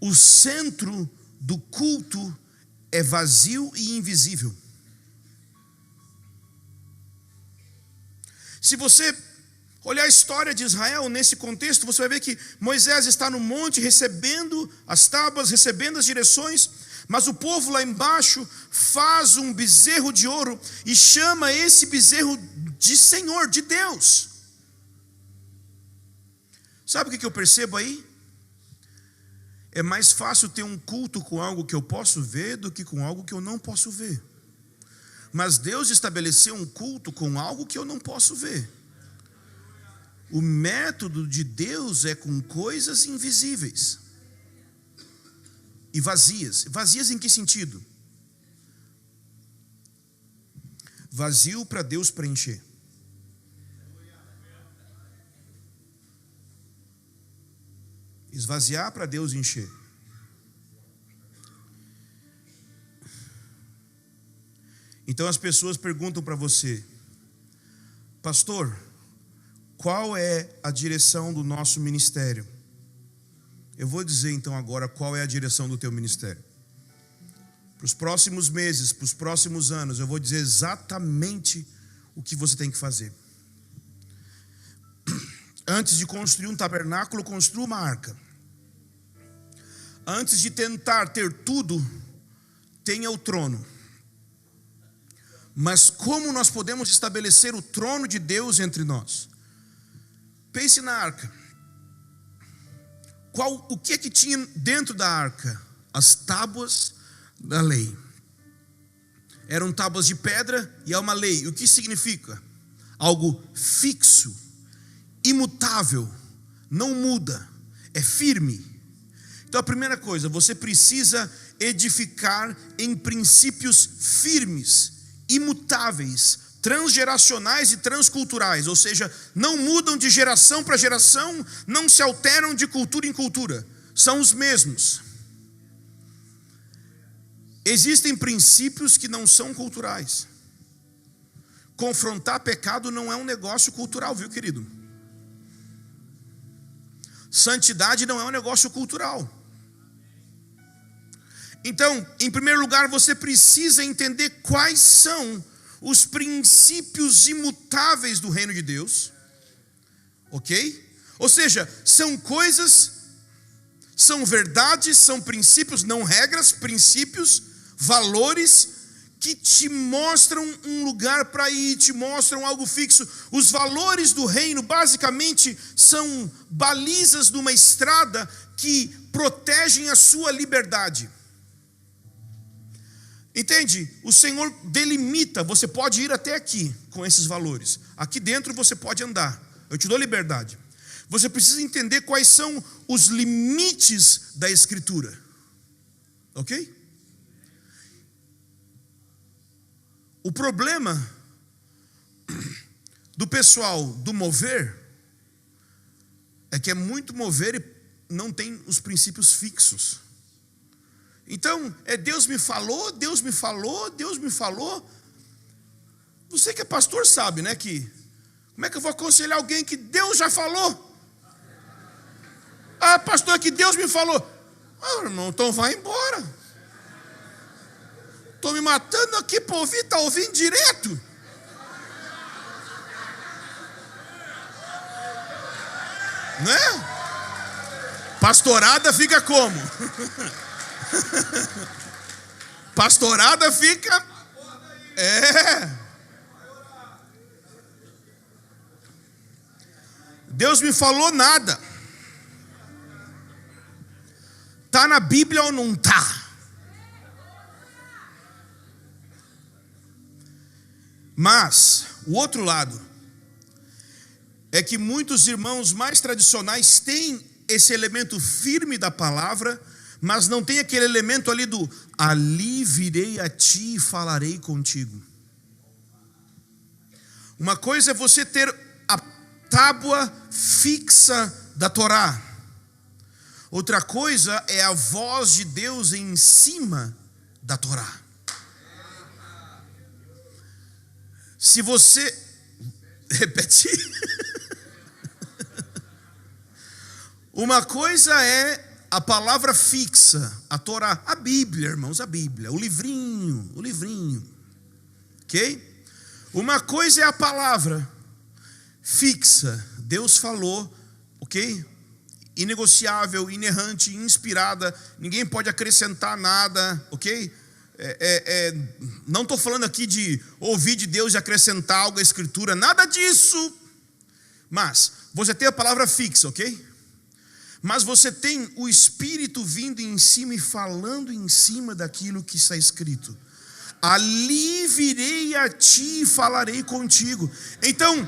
S1: O centro do culto é vazio e invisível. Se você olhar a história de Israel nesse contexto, você vai ver que Moisés está no monte recebendo as tábuas, recebendo as direções, mas o povo lá embaixo faz um bezerro de ouro e chama esse bezerro de Senhor, de Deus. Sabe o que eu percebo aí? É mais fácil ter um culto com algo que eu posso ver do que com algo que eu não posso ver. Mas Deus estabeleceu um culto com algo que eu não posso ver. O método de Deus é com coisas invisíveis e vazias. Vazias em que sentido? Vazio para Deus preencher. esvaziar para Deus encher. Então as pessoas perguntam para você: pastor, qual é a direção do nosso ministério? Eu vou dizer então agora qual é a direção do teu ministério. Para os próximos meses, para os próximos anos, eu vou dizer exatamente o que você tem que fazer. Antes de construir um tabernáculo, construa uma arca. Antes de tentar ter tudo, tenha o trono. Mas como nós podemos estabelecer o trono de Deus entre nós? Pense na arca. O que é que tinha dentro da arca? As tábuas da lei. Eram tábuas de pedra e é uma lei. O que significa? Algo fixo, imutável, não muda, é firme. Então a primeira coisa, você precisa edificar em princípios firmes, imutáveis, transgeracionais e transculturais, ou seja, não mudam de geração para geração, não se alteram de cultura em cultura, são os mesmos. Existem princípios que não são culturais. Confrontar pecado não é um negócio cultural, viu, querido? Santidade não é um negócio cultural. Então, em primeiro lugar, você precisa entender quais são os princípios imutáveis do reino de Deus. Ok? Ou seja, são coisas, são verdades, são princípios, não regras, princípios, valores que te mostram um lugar para ir, te mostram algo fixo. Os valores do reino basicamente são balizas numa estrada que protegem a sua liberdade. Entende? O Senhor delimita, você pode ir até aqui com esses valores. Aqui dentro você pode andar, eu te dou liberdade. Você precisa entender quais são os limites da Escritura. Ok? O problema do pessoal do mover é que é muito mover e não tem os princípios fixos. Então, Deus me falou, Deus me falou, Deus me falou. Você que é pastor sabe, né, que como é que eu vou aconselhar alguém que Deus já falou? Ah, pastor, que Deus me falou. Ah, irmão, então vai embora. Estou me matando aqui para ouvir, está ouvindo direto. Né? Pastorada fica como? Pastorada fica... Deus me falou nada. Está na Bíblia ou não está? Mas, o outro lado é que muitos irmãos mais tradicionais têm esse elemento firme da palavra, mas não tem aquele elemento ali do ali virei a ti e falarei contigo. Uma coisa é você ter a tábua fixa da Torá. Outra coisa é a voz de Deus em cima da Torá. Se você... Repete. Uma coisa é a palavra fixa, a Torá, a Bíblia, irmãos, a Bíblia, o livrinho. Ok? Uma coisa é a palavra fixa, Deus falou, ok? Inegociável, inerrante, inspirada, ninguém pode acrescentar nada, ok? Não estou falando aqui de ouvir de Deus e acrescentar algo à Escritura, nada disso. Mas você tem a palavra fixa, ok? Mas você tem o Espírito vindo em cima e falando em cima daquilo que está escrito. Ali virei a ti e falarei contigo. Então,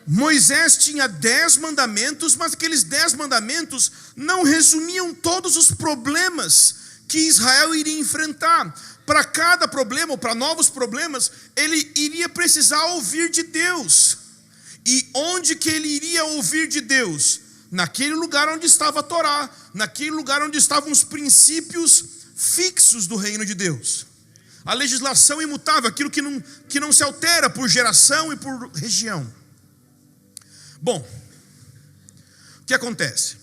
S1: Moisés tinha 10 mandamentos, mas aqueles 10 mandamentos não resumiam todos os problemas que Israel iria enfrentar. Para cada problema, ou para novos problemas, ele iria precisar ouvir de Deus. E onde que ele iria ouvir de Deus? naquele lugar onde estava a Torá, naquele lugar onde estavam os princípios fixos do reino de Deus. A legislação imutável, aquilo que não se altera por geração e por região. Bom, o que acontece?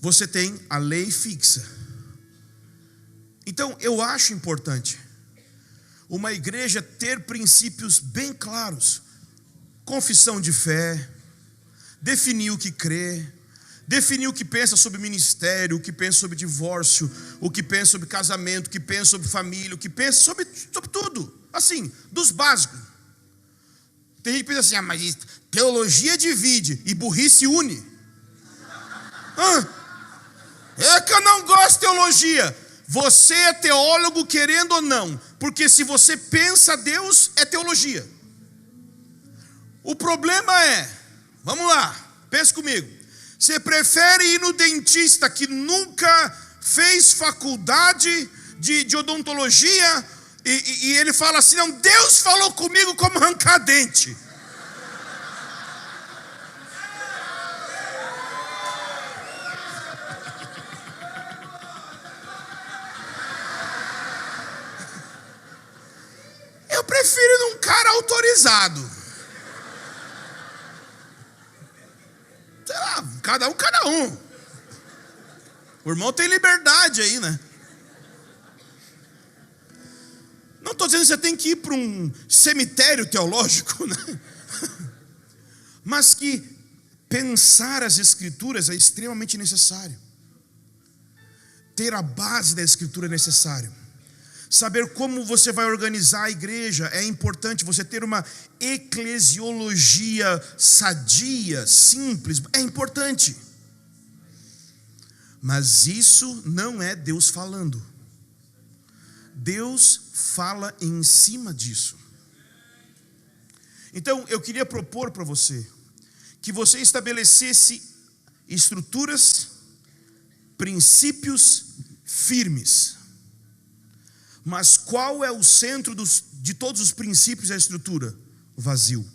S1: Você tem a lei fixa. Então, eu acho importante uma igreja ter princípios bem claros. Confissão de fé, definir o que crê, definir o que pensa sobre ministério, o que pensa sobre divórcio, o que pensa sobre casamento, o que pensa sobre família, o que pensa sobre tudo. Assim, dos básicos. Tem gente que pensa assim, mas teologia divide e burrice une. É que eu não gosto de teologia. Você é teólogo querendo ou não, porque se você pensa Deus, é teologia. O problema é, vamos lá, pensa comigo. Você prefere ir no dentista que nunca fez faculdade de odontologia e ele fala assim, não, Deus falou comigo como arrancar dente. Eu prefiro ir num cara autorizado. Sei lá, cada um. O irmão tem liberdade aí, né? Não estou dizendo que você tem que ir para um cemitério teológico, né? Mas que pensar as escrituras é extremamente necessário. Ter a base da escritura é necessário. Saber como você vai organizar a igreja é importante. Você ter uma eclesiologia sadia, simples, é importante. Mas isso não é Deus falando. Deus fala em cima disso. Então eu queria propor para você que você estabelecesse estruturas, princípios firmes. Mas qual é o centro de todos os princípios da estrutura? O vazio.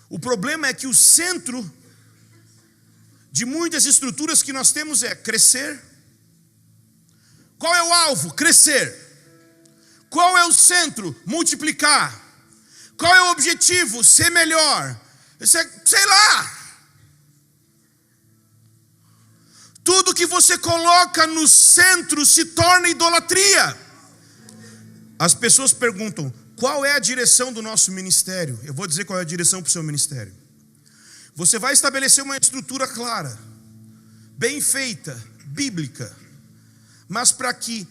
S1: O problema é que o centro de muitas estruturas que nós temos é crescer. Qual é o alvo? Crescer. Qual é o centro? Multiplicar. Qual é o objetivo? Ser melhor. Sei lá. Tudo que você coloca no centro se torna idolatria. As pessoas perguntam, qual é a direção do nosso ministério? Eu vou dizer qual é a direção para o seu ministério. Você vai estabelecer uma estrutura clara, bem feita, bíblica. Mas para que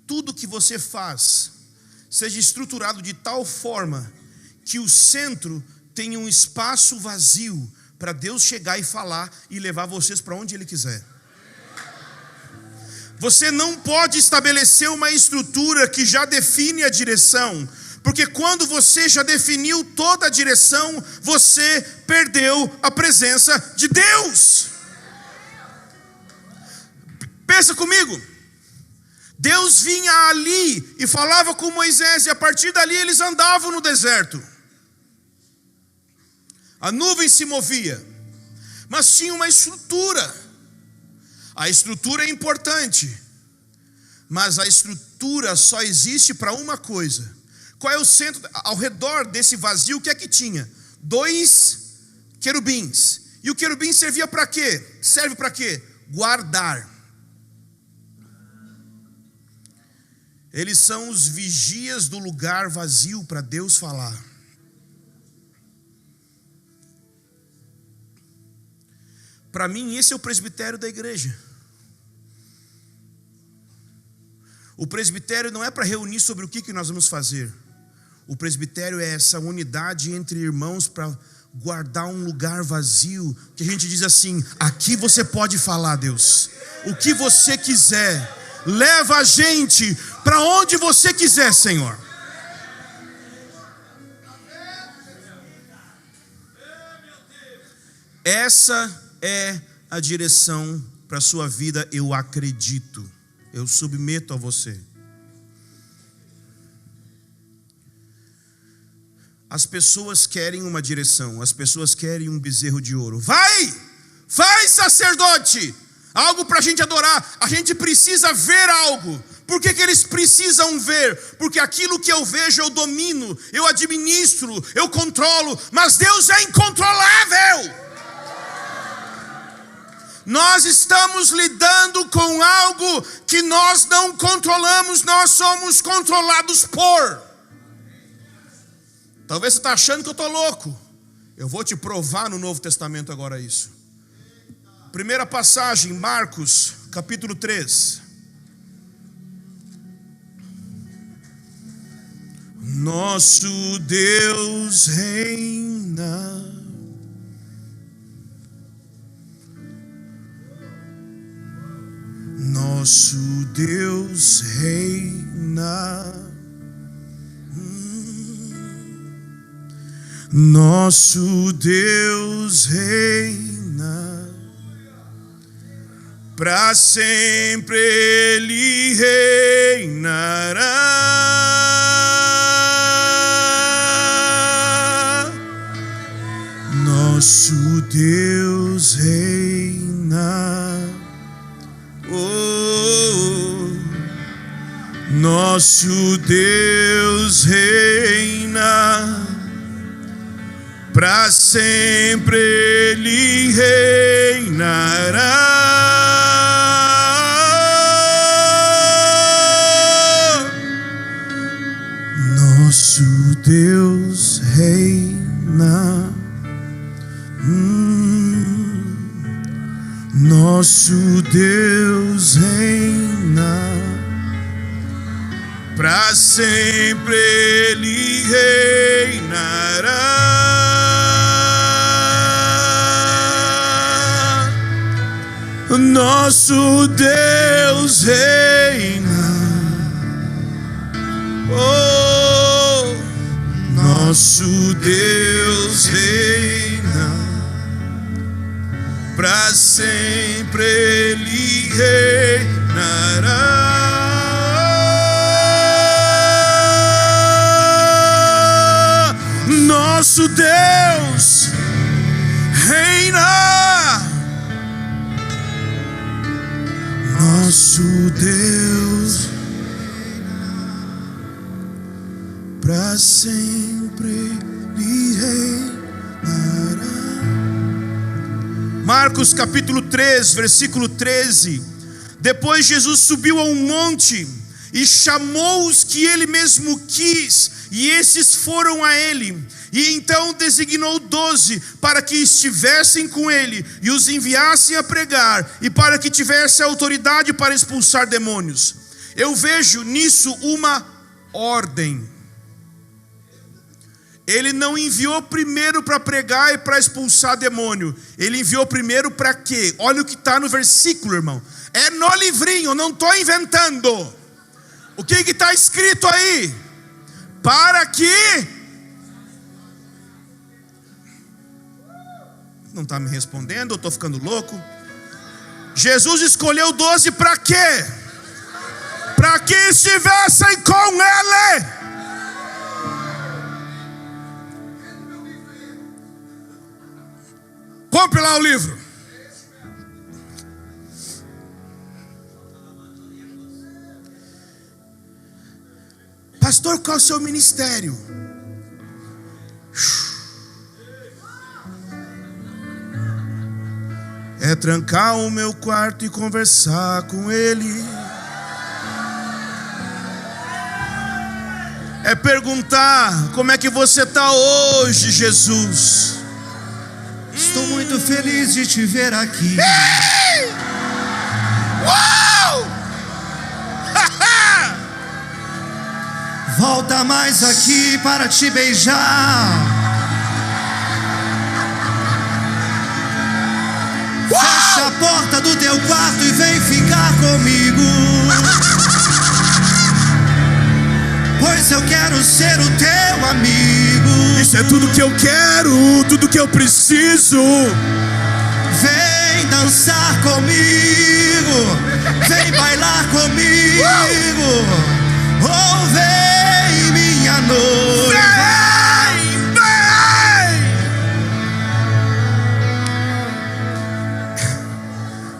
S1: tudo que você faz seja estruturado de tal forma que o centro tenha um espaço vazio para Deus chegar e falar e levar vocês para onde Ele quiser. Você não pode estabelecer uma estrutura que já define a direção, porque quando você já definiu toda a direção, você perdeu a presença de Deus. Pensa comigo. Deus vinha ali e falava com Moisés, e a partir dali eles andavam no deserto. A nuvem se movia, mas tinha uma estrutura. A estrutura é importante, mas a estrutura só existe para uma coisa. Qual é o centro? Ao redor desse vazio, o que é que tinha? 2 querubins. E o querubim servia para quê? Serve para quê? Guardar. Eles são os vigias do lugar vazio para Deus falar. Para mim, esse é o presbitério da igreja. O presbitério não é para reunir sobre o que nós vamos fazer. O presbitério é essa unidade entre irmãos para guardar um lugar vazio, que a gente diz assim, aqui você pode falar, Deus, o que você quiser. Leva a gente para onde você quiser, Senhor. Essa é a direção para a sua vida, eu acredito. Eu submeto a você. As pessoas querem uma direção, as pessoas querem um bezerro de ouro. Vai, sacerdote, algo para a gente adorar. A gente precisa ver algo. Por que eles precisam ver? Porque aquilo que eu vejo eu domino, eu administro, eu controlo. Mas Deus é incontrolável. Nós estamos lidando com algo que nós não controlamos, nós somos controlados por. Talvez você está achando que eu estou louco. Eu vou te provar no Novo Testamento agora isso. Primeira passagem, Marcos, capítulo 3. Nosso Deus reina. Nosso Deus reina. Nosso Deus reina. Para sempre Ele reinará. Nosso Deus reina. Oh, nosso Deus reina. Para sempre Ele reinará. Nosso Deus reina. Nosso Deus reina. Para sempre Ele reinará. Nosso Deus reina. Oh, nosso Deus reina. Para sempre Ele reinará. Nosso Deus reina. Nosso Deus para sempre Ele reinará. Marcos capítulo 3, versículo 13. Depois Jesus subiu a um monte e chamou os que ele mesmo quis, e esses foram a ele. E então designou 12 para que estivessem com ele e os enviassem a pregar, e para que tivesse autoridade para expulsar demônios. Eu vejo nisso uma ordem. Ele não enviou primeiro para pregar e para expulsar demônio. Ele enviou primeiro para quê? Olha o que está no versículo, irmão. É no livrinho, não estou inventando. O que está escrito aí? Para que... Não está me respondendo, eu estou ficando louco. Jesus escolheu 12 para quê? Para que estivessem com ele. Compre lá o livro. Pastor, qual é o seu ministério? É trancar o meu quarto e conversar com ele. É perguntar: como é que você está hoje, Jesus?
S2: Estou muito feliz de te ver aqui.
S1: Ei! Uau!
S2: Volta mais aqui para te beijar.
S1: Uau!
S2: Fecha a porta do teu quarto e vem ficar comigo. Pois eu quero ser o teu amigo.
S1: Isso é tudo que eu quero, tudo que eu preciso.
S2: Vem dançar comigo, vem bailar comigo. Oh, vem minha noiva.
S1: Vem,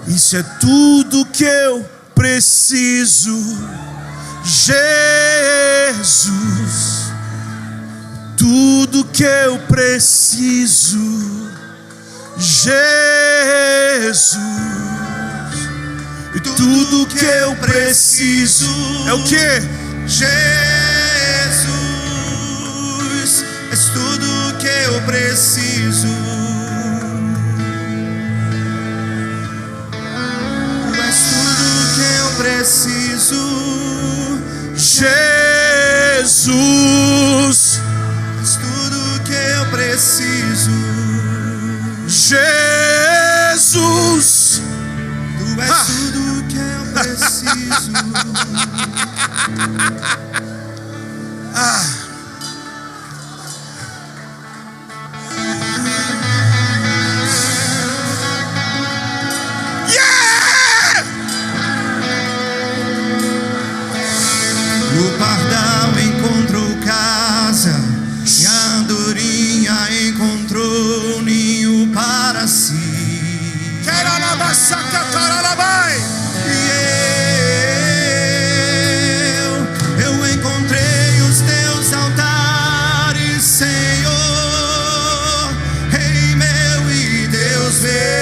S1: Isso é tudo que eu preciso, Jesus. Tudo que eu preciso, Jesus. Tudo que eu preciso é o que?
S2: Jesus, és tudo que eu preciso. Tu és tudo que eu preciso.
S1: Jesus,
S2: És tudo que eu preciso.
S1: Jesus.
S2: Tu és tudo que eu preciso. O pardal encontrou casa e a andorinha encontrou ninho para si. E eu encontrei os teus altares, Senhor, Rei meu e Deus meu.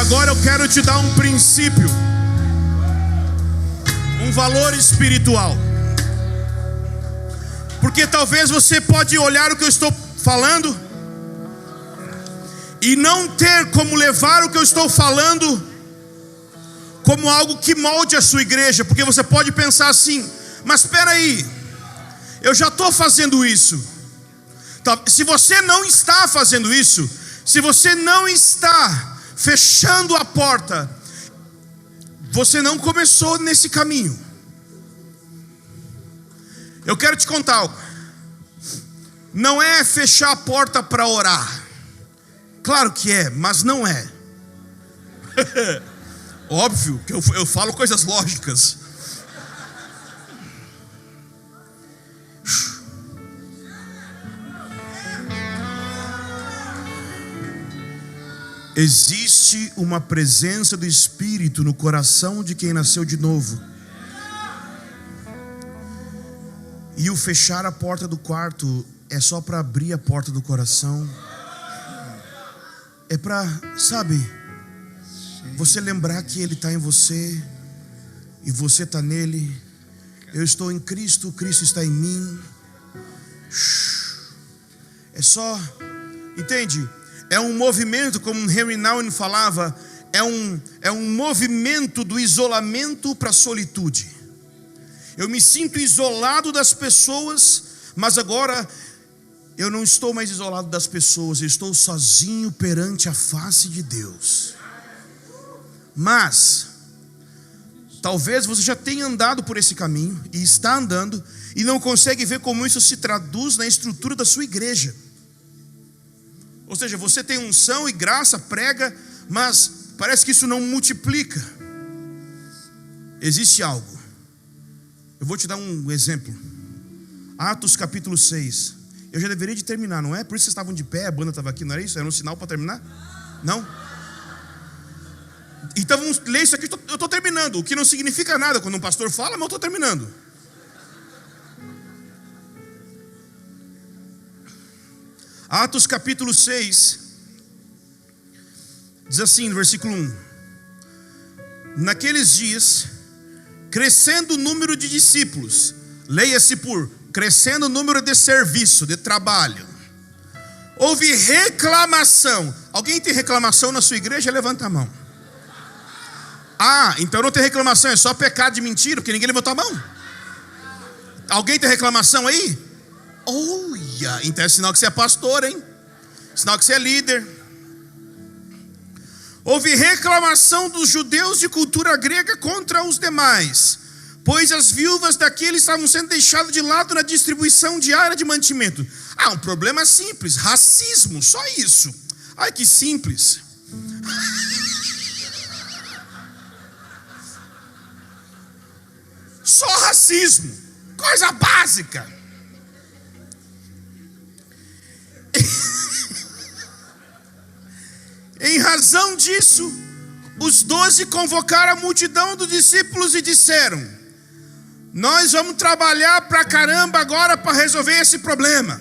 S1: Agora eu quero te dar um princípio, um valor espiritual. Porque talvez você pode olhar o que eu estou falando e não ter como levar o que eu estou falando como algo que molde a sua igreja. Porque você pode pensar assim: mas espera aí, eu já estou fazendo isso. Se você não está fazendo isso, se você não está fechando a porta, você não começou nesse caminho. Eu quero te contar algo. Não é fechar a porta para orar. Claro que é, mas não é. Óbvio que eu falo coisas lógicas. Existe uma presença do Espírito no coração de quem nasceu de novo. E o fechar a porta do quarto é só para abrir a porta do coração. É para, sabe, você lembrar que Ele está em você e você está nele. Eu estou em Cristo, Cristo está em mim. É só, entende? É um movimento, como Henry Nouwen falava, é um movimento do isolamento para a solitude. Eu me sinto isolado das pessoas, mas agora eu não estou mais isolado das pessoas, eu estou sozinho perante a face de Deus. Mas talvez você já tenha andado por esse caminho e está andando e não consegue ver como isso se traduz na estrutura da sua igreja. Ou seja, você tem unção e graça, prega, mas parece que isso não multiplica. Existe algo. Eu vou te dar um exemplo. Atos capítulo 6. Eu já deveria de terminar, não é? Por isso vocês estavam de pé, a banda estava aqui, não era isso? Era um sinal para terminar? Não? Então vamos ler isso aqui, eu estou terminando. O que não significa nada quando um pastor fala, mas eu estou terminando. Atos capítulo 6, diz assim no versículo 1: naqueles dias, crescendo o número de discípulos, leia-se por crescendo o número de serviço, de trabalho, houve reclamação. Alguém tem reclamação na sua igreja? Levanta a mão. Ah, então não tem reclamação, é só pecado de mentira, porque ninguém levantou a mão. Alguém tem reclamação aí? Olha, então é sinal que você é pastor, hein? Sinal que você é líder. Houve reclamação dos judeus de cultura grega contra os demais, pois as viúvas daqueles estavam sendo deixadas de lado na distribuição diária de mantimento. Ah, um problema simples, racismo, só isso. Ai, que simples. Só racismo, coisa básica. Em razão disso, os 12 convocaram a multidão dos discípulos e disseram: nós vamos trabalhar pra caramba agora para resolver esse problema.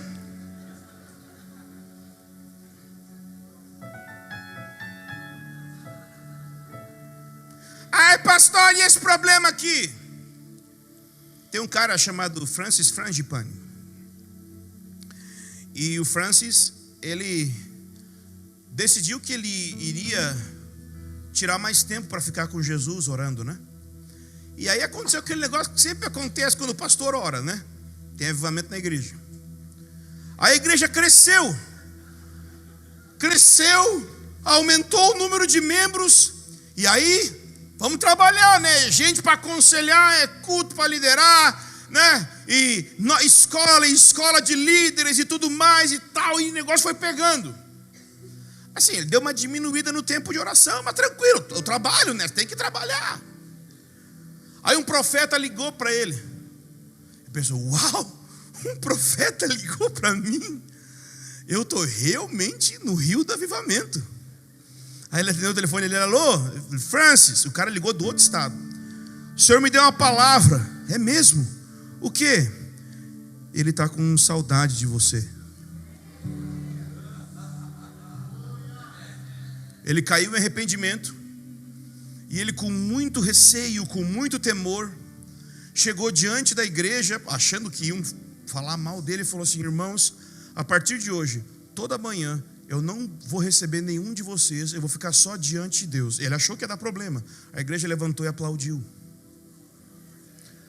S1: Ai, pastor, e esse problema aqui? Tem um cara chamado Francis Frangipane. E o Francis, ele decidiu que ele iria tirar mais tempo para ficar com Jesus orando, né? E aí aconteceu aquele negócio que sempre acontece quando o pastor ora, né? Tem avivamento na igreja. A igreja cresceu, aumentou o número de membros. E aí, vamos trabalhar, né? Gente para aconselhar, é culto para liderar, né? E escola de líderes e tudo mais e tal. E o negócio foi pegando. Assim, ele deu uma diminuída no tempo de oração, mas tranquilo, eu trabalho, né? Tem que trabalhar. Aí um profeta ligou para ele. Ele pensou: uau, um profeta ligou para mim. Eu estou realmente no rio do avivamento. Aí ele atendeu o telefone, ele: alô, Francis. O cara ligou do outro estado. O senhor me deu uma palavra. É mesmo? O quê? Ele está com saudade de você. Ele caiu em arrependimento. E ele, com muito receio, com muito temor, chegou diante da igreja, achando que iam falar mal dele, e falou assim: irmãos, a partir de hoje, toda manhã, eu não vou receber nenhum de vocês, eu vou ficar só diante de Deus. Ele achou que ia dar problema. A igreja levantou e aplaudiu.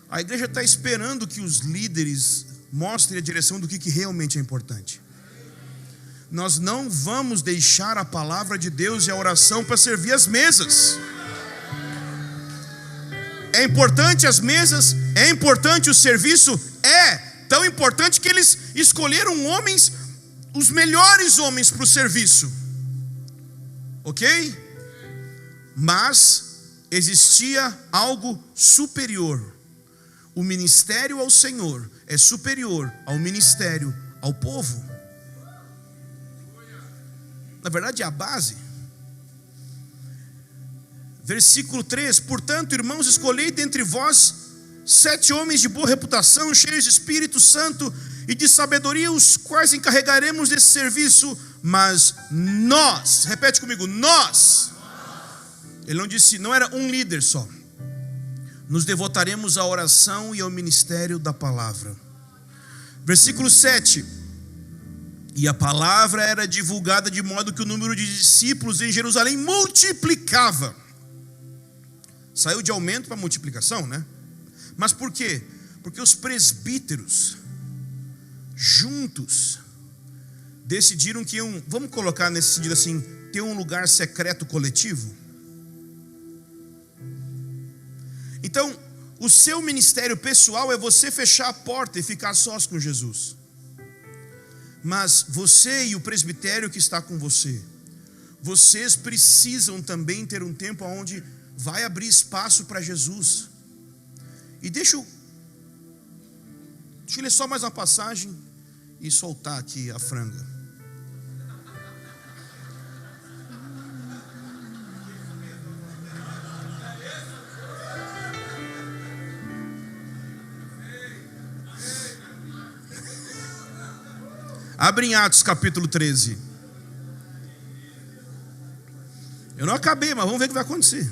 S1: A igreja está esperando que os líderes mostrem a direção do que realmente é importante. Nós não vamos deixar a palavra de Deus e a oração para servir as mesas. É importante as mesas, é importante o serviço, é tão importante que eles escolheram homens, os melhores homens para o serviço, ok? Mas existia algo superior. O ministério ao Senhor é superior ao ministério ao povo. Na verdade é a base. Versículo 3: portanto, irmãos, escolhei dentre vós 7 homens de boa reputação, cheios de Espírito Santo e de sabedoria, os quais encarregaremos desse serviço. Mas nós, repete comigo, nós. Ele não disse, não era um líder só. Nos devotaremos à oração e ao ministério da palavra. Versículo 7: e a palavra era divulgada de modo que o número de discípulos em Jerusalém multiplicava. Saiu de aumento para multiplicação, né? Mas por quê? Porque os presbíteros juntos decidiram que iam, vamos colocar nesse sentido assim, ter um lugar secreto coletivo. Então, o seu ministério pessoal é você fechar a porta e ficar sós com Jesus. Mas você e o presbitério que está com você, vocês precisam também ter um tempo onde vai abrir espaço para Jesus. E deixa eu ler só mais uma passagem e soltar aqui a franga. Abre em Atos capítulo 13. Eu não acabei, mas vamos ver o que vai acontecer.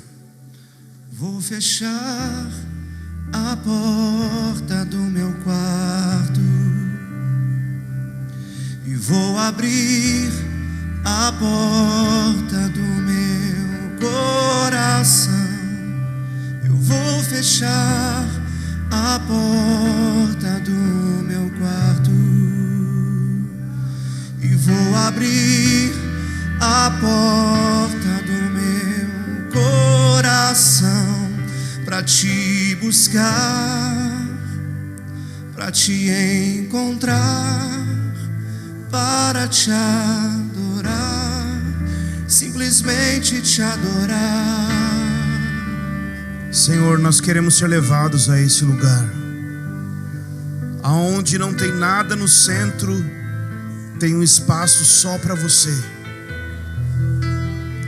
S2: Vou fechar a porta do meu quarto e vou abrir a porta do meu coração. Eu vou fechar a porta do meu quarto e vou abrir a porta do meu coração para te buscar, para te encontrar, para te adorar, simplesmente te adorar.
S1: Senhor, nós queremos ser levados a esse lugar, aonde não tem nada no centro, tem um espaço só para você.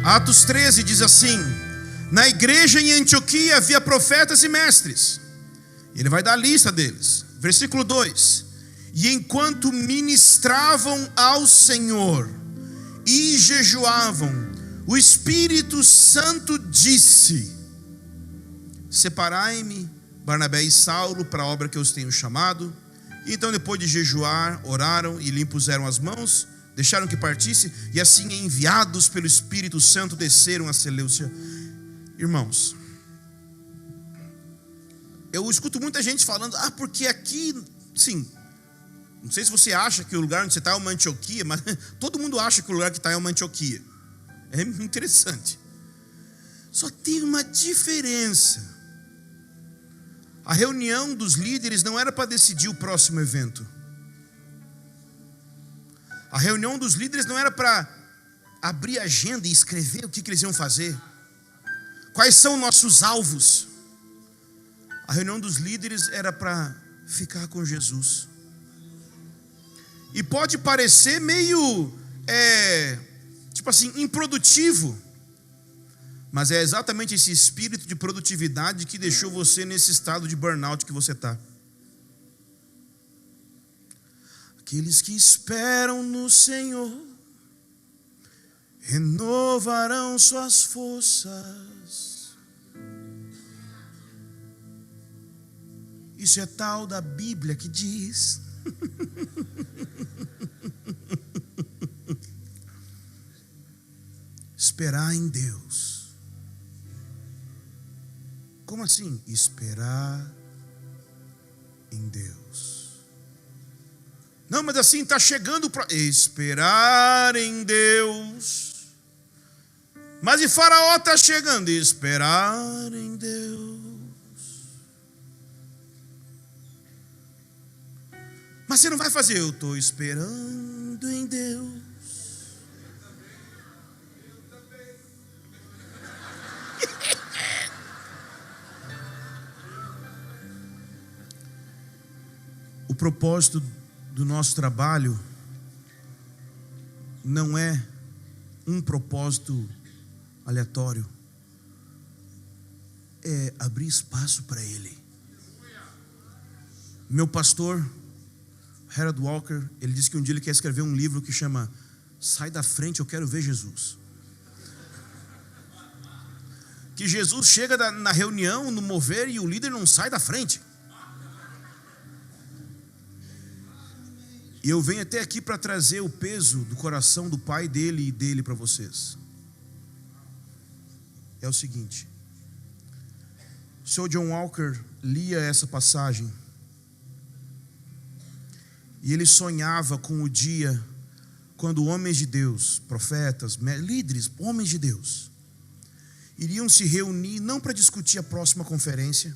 S1: Atos 13 diz assim: na igreja em Antioquia havia profetas e mestres. Ele vai dar a lista deles. Versículo 2: e enquanto ministravam ao Senhor e jejuavam, o Espírito Santo disse: separai-me, Barnabé e Saulo, para a obra que eu os tenho chamado. E então, depois de jejuar, oraram e lhe impuseram as mãos, deixaram que partisse, e assim, enviados pelo Espírito Santo, desceram a Seleucia. Irmãos, eu escuto muita gente falando: porque aqui, sim, não sei se você acha que o lugar onde você está é uma Antioquia, mas todo mundo acha que o lugar que está é uma Antioquia. É interessante. Só tem uma diferença. A reunião dos líderes não era para decidir o próximo evento. A reunião dos líderes não era para abrir a agenda e escrever o que eles iam fazer. Quais são nossos alvos? A reunião dos líderes era para ficar com Jesus. E pode parecer meio, tipo assim, improdutivo. Mas é exatamente esse espírito de produtividade que deixou você nesse estado de burnout que você está. Aqueles que esperam no Senhor renovarão suas forças. Isso é tal da Bíblia que diz. Esperar em Deus. Como assim? Esperar em Deus. Não, mas assim está chegando para esperar em Deus. Mas e Faraó está chegando. Esperar em Deus. Mas você não vai fazer. Eu estou esperando em Deus. O propósito do nosso trabalho não é um propósito aleatório. É abrir espaço para Ele. Meu pastor, Harold Walker, ele disse que um dia ele quer escrever um livro que chama Sai da Frente, eu quero ver Jesus. Que Jesus chega na reunião, no mover, e o líder não sai da frente. E eu venho até aqui para trazer o peso do coração do pai dele e dele para vocês. É o seguinte: o Sr. John Walker lia essa passagem e ele sonhava com o dia quando homens de Deus, profetas, líderes, homens de Deus, iriam se reunir não para discutir a próxima conferência,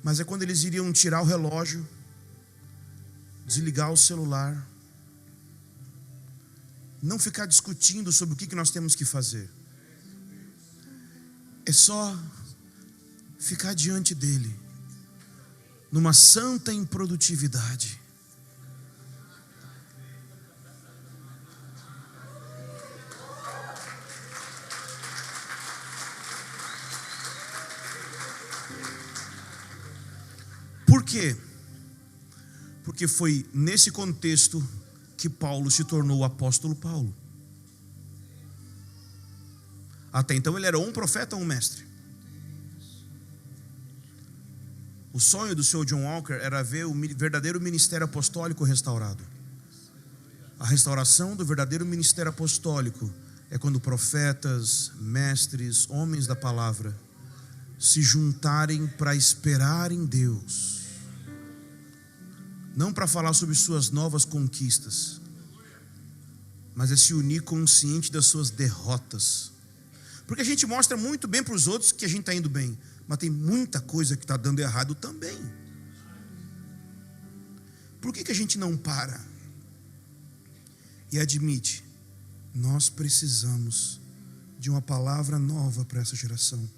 S1: mas é quando eles iriam tirar o relógio, desligar o celular, não ficar discutindo sobre o que nós temos que fazer. É só ficar diante dele, numa santa improdutividade. Por quê? Porque foi nesse contexto que Paulo se tornou o apóstolo Paulo. Até então ele era um profeta ou um mestre. O sonho do Sr. John Walker era ver o verdadeiro ministério apostólico restaurado. A restauração do verdadeiro ministério apostólico é quando profetas, mestres, homens da palavra se juntarem para esperar em Deus, não para falar sobre suas novas conquistas, mas é se unir consciente das suas derrotas. Porque a gente mostra muito bem para os outros que a gente está indo bem, mas tem muita coisa que está dando errado também. Por que a gente não para e admite: nós precisamos de uma palavra nova para essa geração?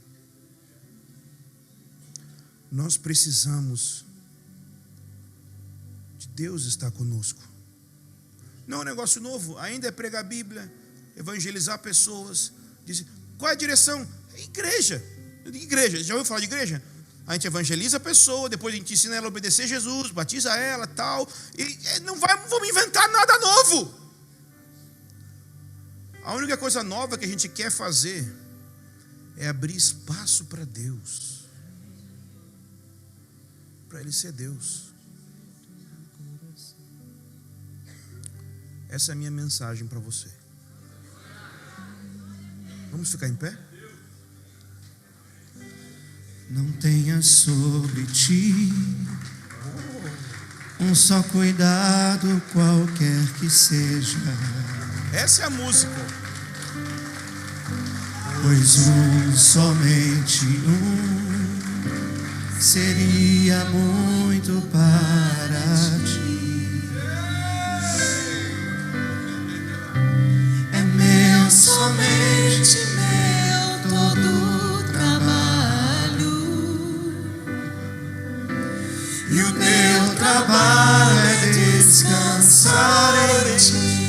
S1: Nós precisamos de Deus estar conosco. Não é um negócio novo, ainda é pregar a Bíblia, evangelizar pessoas. Diz, qual é a direção? Igreja. Igreja, já ouviu falar de igreja? A gente evangeliza a pessoa, depois a gente ensina ela a obedecer a Jesus, batiza ela, tal. E não vamos inventar nada novo. A única coisa nova que a gente quer fazer é abrir espaço para Deus, para Ele ser Deus. Essa é a minha mensagem para você. Vamos ficar em pé?
S2: Não tenha sobre ti um só cuidado, qualquer que seja.
S1: Essa é a música.
S2: Pois somente um seria muito para ti. É meu, somente meu, todo o trabalho. E o teu trabalho é descansar em ti.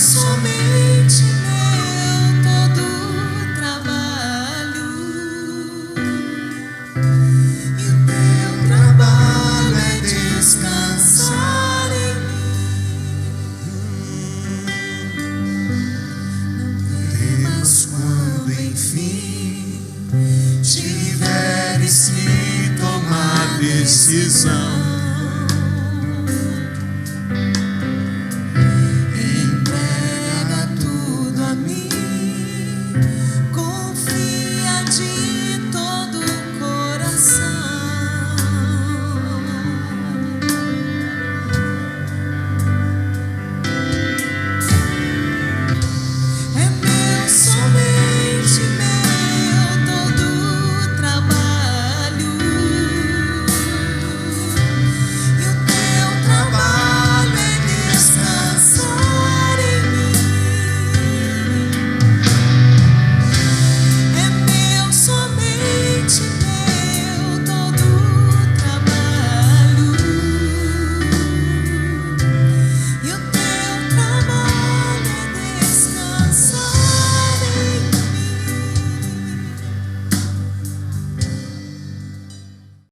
S2: Somente meu, todo o trabalho. E o teu trabalho é descansar em mim. Mas quando enfim tiveres que tomar decisão,